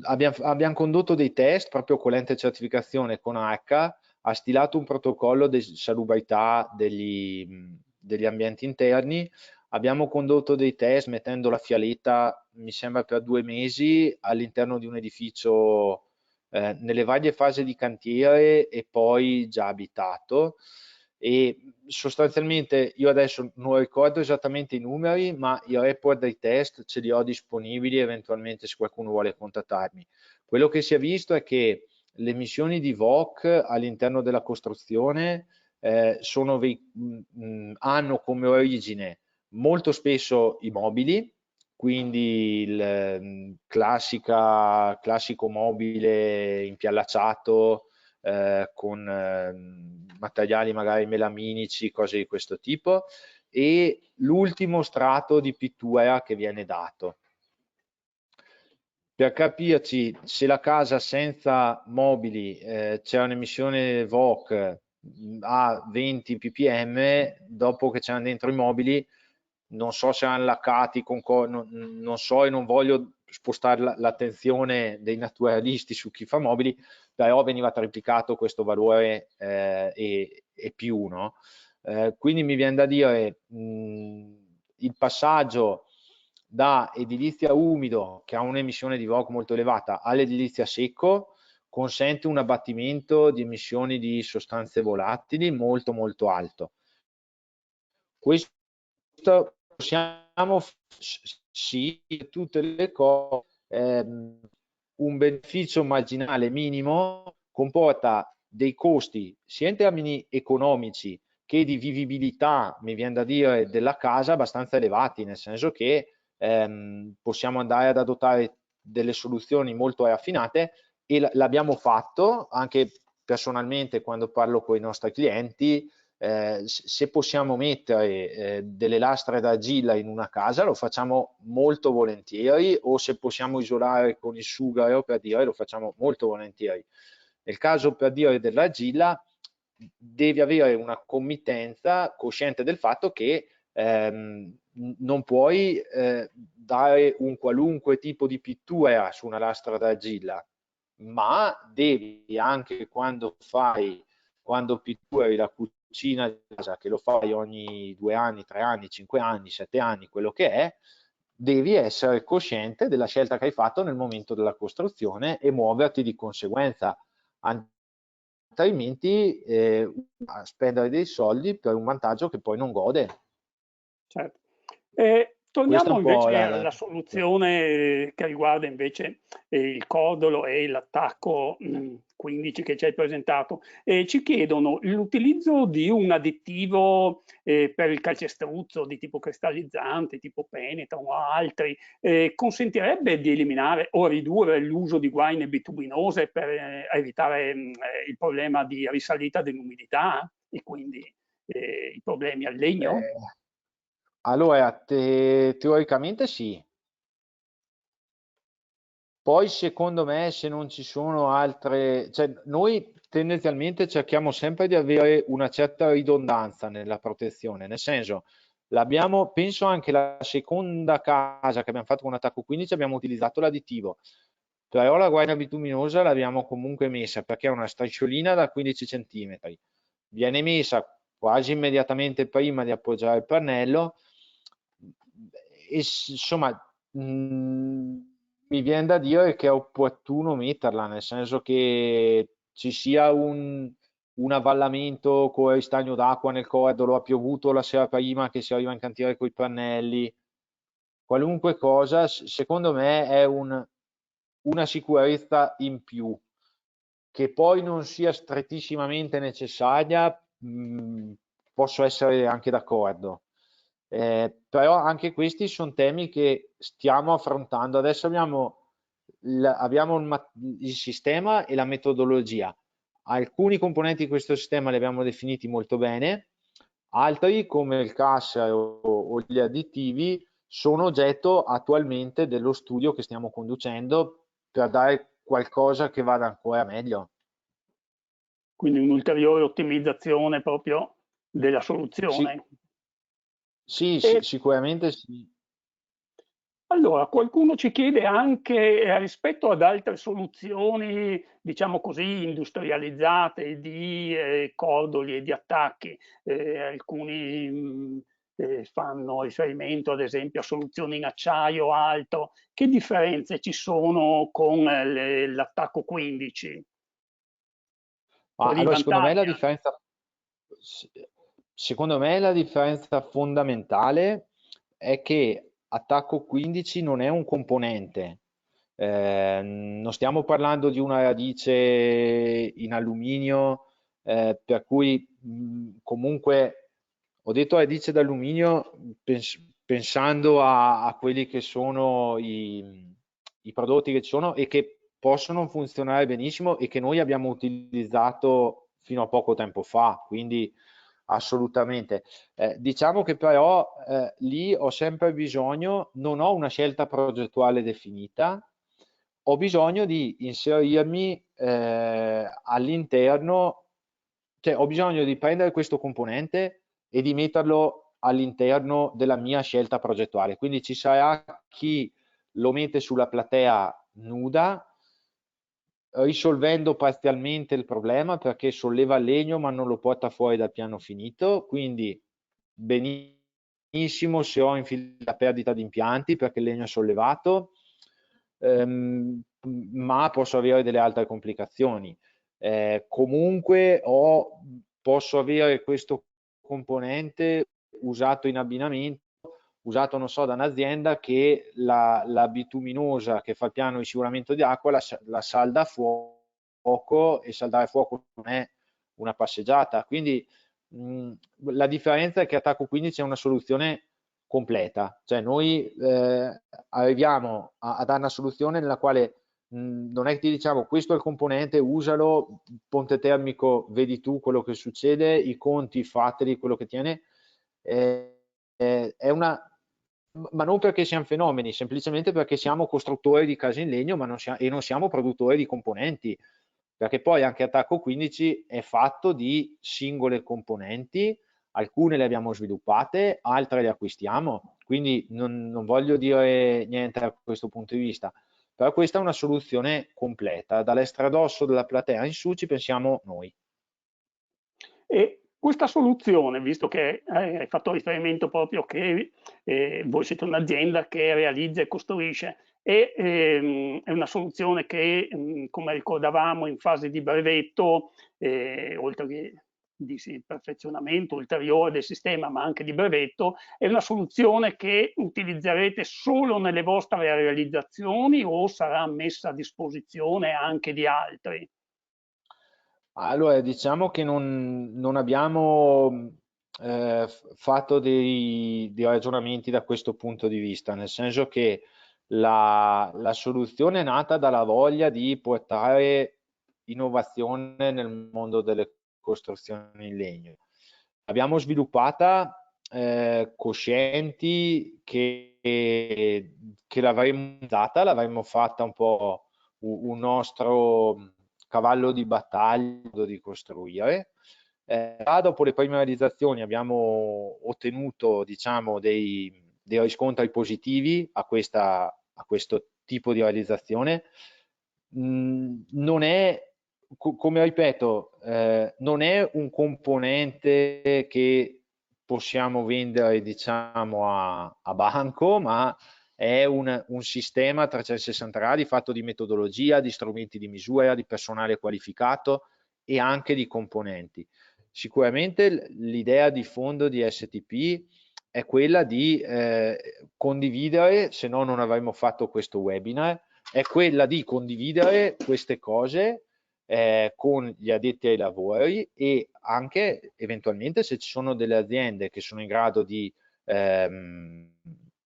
Abbiamo condotto dei test proprio con l'ente certificazione con H, ha stilato un protocollo di salubrità degli ambienti interni. Abbiamo condotto dei test mettendo la fialetta, mi sembra per 2 mesi, all'interno di un edificio nelle varie fasi di cantiere e poi già abitato. e sostanzialmente io adesso non ricordo esattamente i numeri, ma i report dei test ce li ho disponibili eventualmente se qualcuno vuole contattarmi. Quello che si è visto è che le emissioni di VOC all'interno della costruzione hanno come origine molto spesso i mobili, quindi il classico mobile impiallacciato con materiali magari melaminici, cose di questo tipo, e l'ultimo strato di pittura che viene dato. Per capirci, se la casa senza mobili c'è un'emissione VOC a 20 ppm, dopo che c'erano dentro i mobili, non so se erano laccati, non so e non voglio spostare l'attenzione dei naturalisti su chi fa mobili, però veniva triplicato questo valore e più, no? Quindi mi viene da dire il passaggio da edilizia umido, che ha un'emissione di VOC molto elevata, all'edilizia secco, consente un abbattimento di emissioni di sostanze volatili molto molto alto. Questo possiamo, sì, tutte le cose, un beneficio marginale minimo comporta dei costi sia in termini economici che di vivibilità, mi viene da dire, della casa abbastanza elevati, nel senso che possiamo andare ad adottare delle soluzioni molto raffinate e l'abbiamo fatto anche personalmente quando parlo con i nostri clienti. Se possiamo mettere delle lastre d'argilla in una casa lo facciamo molto volentieri, o se possiamo isolare con il sughero, per dire, lo facciamo molto volentieri. Nel caso, per dire, dell'argilla, devi avere una committenza cosciente del fatto che non puoi dare un qualunque tipo di pittura su una lastra d'argilla, ma devi anche quando pitturi la cucina di casa, che lo fai ogni 2 anni, 3 anni, 5 anni, 7 anni, quello che è, devi essere cosciente della scelta che hai fatto nel momento della costruzione e muoverti di conseguenza, altrimenti a spendere dei soldi per un vantaggio che poi non gode. Certo. Questa è Torniamo un po' invece alla soluzione che riguarda invece il cordolo e l'attacco 15 che ci hai presentato. Ci chiedono l'utilizzo di un additivo per il calcestruzzo di tipo cristallizzante, tipo Penetron o altri, consentirebbe di eliminare o ridurre l'uso di guaine bituminose per evitare il problema di risalita dell'umidità e quindi i problemi al legno? Allora, teoricamente sì. Poi secondo me, se non ci sono altre, cioè noi tendenzialmente cerchiamo sempre di avere una certa ridondanza nella protezione, nel senso, penso anche la seconda casa che abbiamo fatto con attacco 15 abbiamo utilizzato l'additivo, però la guaina bituminosa l'abbiamo comunque messa perché è una strisciolina da 15 cm, viene messa quasi immediatamente prima di appoggiare il pannello e insomma mi viene da dire che è opportuno metterla, nel senso che ci sia un avvallamento con il ristagno d'acqua nel cordolo, ha piovuto la sera prima che si arriva in cantiere con i pannelli, qualunque cosa, secondo me è una sicurezza in più, che poi non sia strettissimamente necessaria, posso essere anche d'accordo. Però anche questi sono temi che stiamo affrontando. Adesso abbiamo il sistema e la metodologia. Alcuni componenti di questo sistema li abbiamo definiti molto bene, altri come il CAS o gli additivi sono oggetto attualmente dello studio che stiamo conducendo per dare qualcosa che vada ancora meglio. Quindi un'ulteriore ottimizzazione proprio della soluzione. Sì, E sicuramente sì. allora, qualcuno ci chiede anche rispetto ad altre soluzioni, diciamo così, industrializzate di cordoli e di attacchi, alcuni fanno riferimento ad esempio a soluzioni in acciaio o altro, che differenze ci sono con l'attacco 15? Allora, Quali secondo me la vantaggi ha? differenza, secondo me la differenza fondamentale è che attacco 15 non è un componente. Non stiamo parlando di una radice in alluminio, per cui comunque ho detto radice d'alluminio pensando a quelli che sono i prodotti che ci sono e che possono funzionare benissimo e che noi abbiamo utilizzato fino a poco tempo fa, quindi assolutamente. Diciamo che però lì ho sempre bisogno, non ho una scelta progettuale definita, ho bisogno di inserirmi all'interno, cioè ho bisogno di prendere questo componente e di metterlo all'interno della mia scelta progettuale. Quindi ci sarà chi lo mette sulla platea nuda, risolvendo parzialmente il problema perché solleva il legno ma non lo porta fuori dal piano finito, quindi benissimo se ho la perdita di impianti perché il legno è sollevato, ma posso avere delle altre complicazioni. Comunque posso avere questo componente usato in abbinamento, usato non so da un'azienda che la bituminosa che fa il piano di scivolamento di acqua la salda a fuoco e saldare a fuoco non è una passeggiata, quindi la differenza è che Attacco 15 è una soluzione completa, cioè noi arriviamo a dare una soluzione nella quale non è che ti diciamo questo è il componente, usalo, ponte termico, vedi tu quello che succede, i conti fateli, quello che tiene, è una, ma non perché siamo fenomeni, semplicemente perché siamo costruttori di case in legno e non siamo produttori di componenti, perché poi anche Attacco 15 è fatto di singole componenti, alcune le abbiamo sviluppate, altre le acquistiamo, quindi non voglio dire niente da questo punto di vista, però questa è una soluzione completa, dall'estradosso della platea in su ci pensiamo noi. E questa soluzione, visto che hai fatto riferimento proprio che voi siete un'azienda che realizza e costruisce, è una soluzione che, come ricordavamo, in fase di brevetto, oltre che di perfezionamento ulteriore del sistema, ma anche di brevetto, è una soluzione che utilizzerete solo nelle vostre realizzazioni o sarà messa a disposizione anche di altri? Allora, diciamo che non abbiamo fatto dei ragionamenti da questo punto di vista, nel senso che la soluzione è nata dalla voglia di portare innovazione nel mondo delle costruzioni in legno. L'abbiamo sviluppata coscienti che l'avremmo data, l'avremmo fatta un po' un nostro cavallo di battaglia di costruire. Dopo le prime realizzazioni abbiamo ottenuto diciamo, dei riscontri positivi a questo tipo di realizzazione. Non è, come ripeto, non è un componente che possiamo vendere diciamo a banco, ma è un sistema a 360 gradi fatto di metodologia, di strumenti di misura, di personale qualificato e anche di componenti. Sicuramente l'idea di fondo di STP è quella di condividere, se no non avremmo fatto questo webinar, è quella di condividere queste cose con gli addetti ai lavori e anche eventualmente se ci sono delle aziende che sono in grado di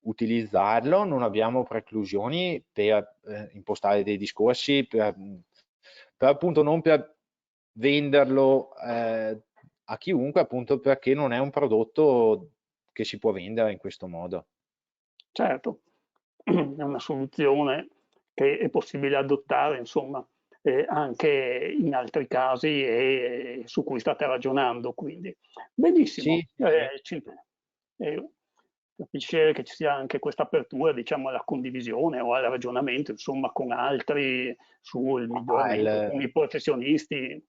utilizzarlo, non abbiamo preclusioni per impostare dei discorsi, per appunto non per venderlo a chiunque, appunto perché non è un prodotto che si può vendere in questo modo. Certo, è una soluzione che è possibile adottare, insomma, anche in altri casi e su cui state ragionando, quindi. Sì, Benissimo, sì, sì. fa piacere che ci sia anche questa apertura, diciamo, alla condivisione o al ragionamento, insomma, con altri sul Ah, miglioramento, con i professionisti.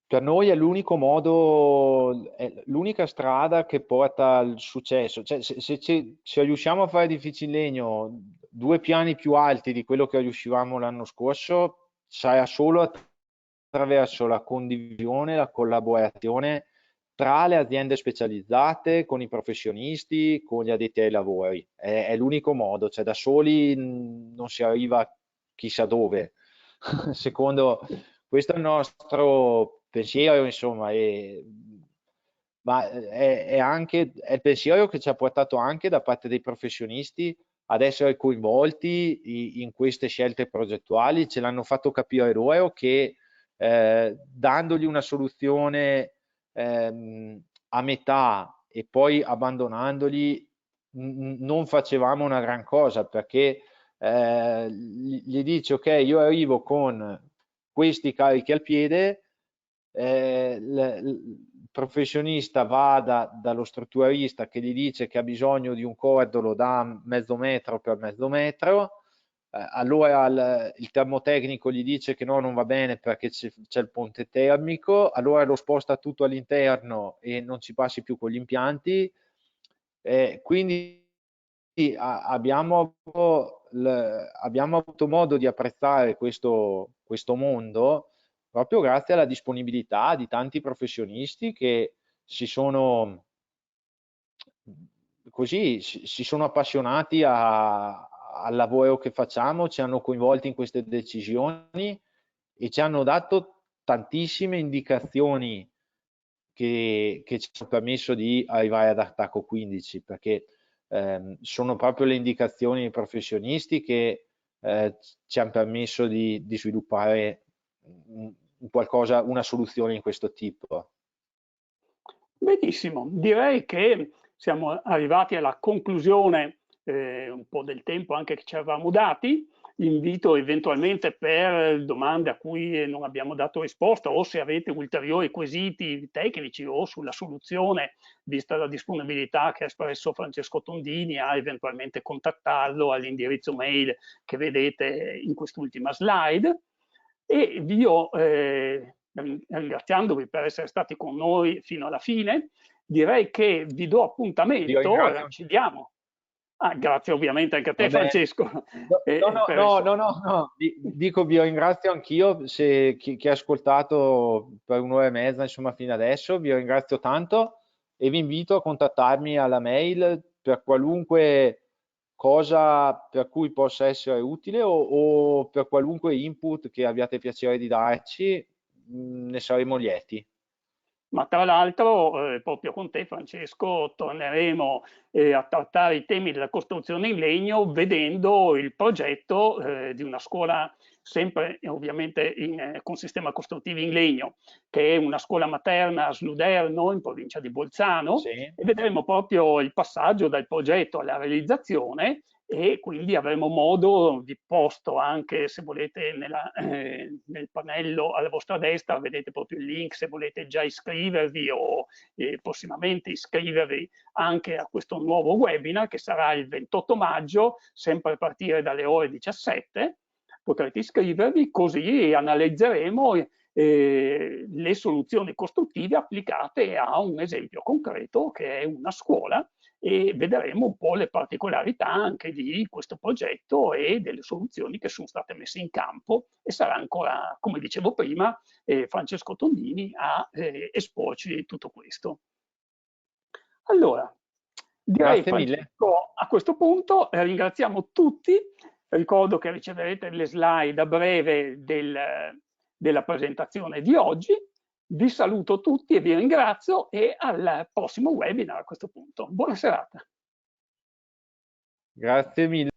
per noi è l'unico modo, è l'unica strada che porta al successo. Cioè, se riusciamo a fare edifici in legno 2 piani più alti di quello che riuscivamo l'anno scorso, sarà solo attraverso la condivisione, la collaborazione tra le aziende specializzate, con i professionisti, con gli addetti ai lavori. È l'unico modo, cioè da soli non si arriva chissà dove. Secondo questo è il nostro pensiero, insomma, ma è il pensiero che ci ha portato anche da parte dei professionisti ad essere coinvolti in queste scelte progettuali, ce l'hanno fatto capire loro che dandogli una soluzione a metà e poi abbandonandoli non facevamo una gran cosa, perché gli dici ok, io arrivo con questi carichi al piede, il professionista va dallo strutturalista che gli dice che ha bisogno di un cordolo da mezzo metro per mezzo metro, allora il termotecnico gli dice che no, non va bene perché c'è il ponte termico, allora lo sposta tutto all'interno e non ci passi più con gli impianti. Quindi abbiamo avuto modo di apprezzare questo mondo proprio grazie alla disponibilità di tanti professionisti che si sono appassionati al lavoro che facciamo, ci hanno coinvolti in queste decisioni e ci hanno dato tantissime indicazioni che ci hanno permesso di arrivare ad Attacco 15, perché sono proprio le indicazioni dei professionisti che ci hanno permesso di sviluppare qualcosa, una soluzione in questo tipo. Benissimo, direi che siamo arrivati alla conclusione un po' del tempo anche che ci eravamo dati. Invito eventualmente per domande a cui non abbiamo dato risposta o se avete ulteriori quesiti tecnici o sulla soluzione, vista la disponibilità che ha espresso Francesco Tondini, a eventualmente contattarlo all'indirizzo mail che vedete in quest'ultima slide. E io, ringraziandovi per essere stati con noi fino alla fine, direi che vi do appuntamento, ci diamo. Grazie ovviamente anche a te, Francesco. No, dico vi ringrazio anch'io, se chi ha ascoltato per un'ora e mezza, insomma, fino adesso, vi ringrazio tanto e vi invito a contattarmi alla mail per qualunque cosa per cui possa essere utile o per qualunque input che abbiate piacere di darci, ne saremo lieti. Ma tra l'altro, proprio con te Francesco, torneremo a trattare i temi della costruzione in legno vedendo il progetto di una scuola sempre ovviamente con sistema costruttivo in legno, che è una scuola materna a Sluderno in provincia di Bolzano, Sì. e vedremo proprio il passaggio dal progetto alla realizzazione e quindi avremo modo, vi posto anche se volete nel pannello alla vostra destra, vedete proprio il link se volete già iscrivervi o prossimamente iscrivervi anche a questo nuovo webinar che sarà il 28 maggio, sempre a partire dalle ore 17. Potrete iscrivervi, così analizzeremo le soluzioni costruttive applicate a un esempio concreto che è una scuola, e vedremo un po' le particolarità anche di questo progetto e delle soluzioni che sono state messe in campo, e sarà ancora, come dicevo prima, Francesco Tondini a esporci tutto questo. Allora, direi Francesco, a questo punto ringraziamo tutti, ricordo che riceverete le slide a breve della presentazione di oggi. Vi saluto tutti e vi ringrazio e al prossimo webinar a questo punto. Buona serata. Grazie mille.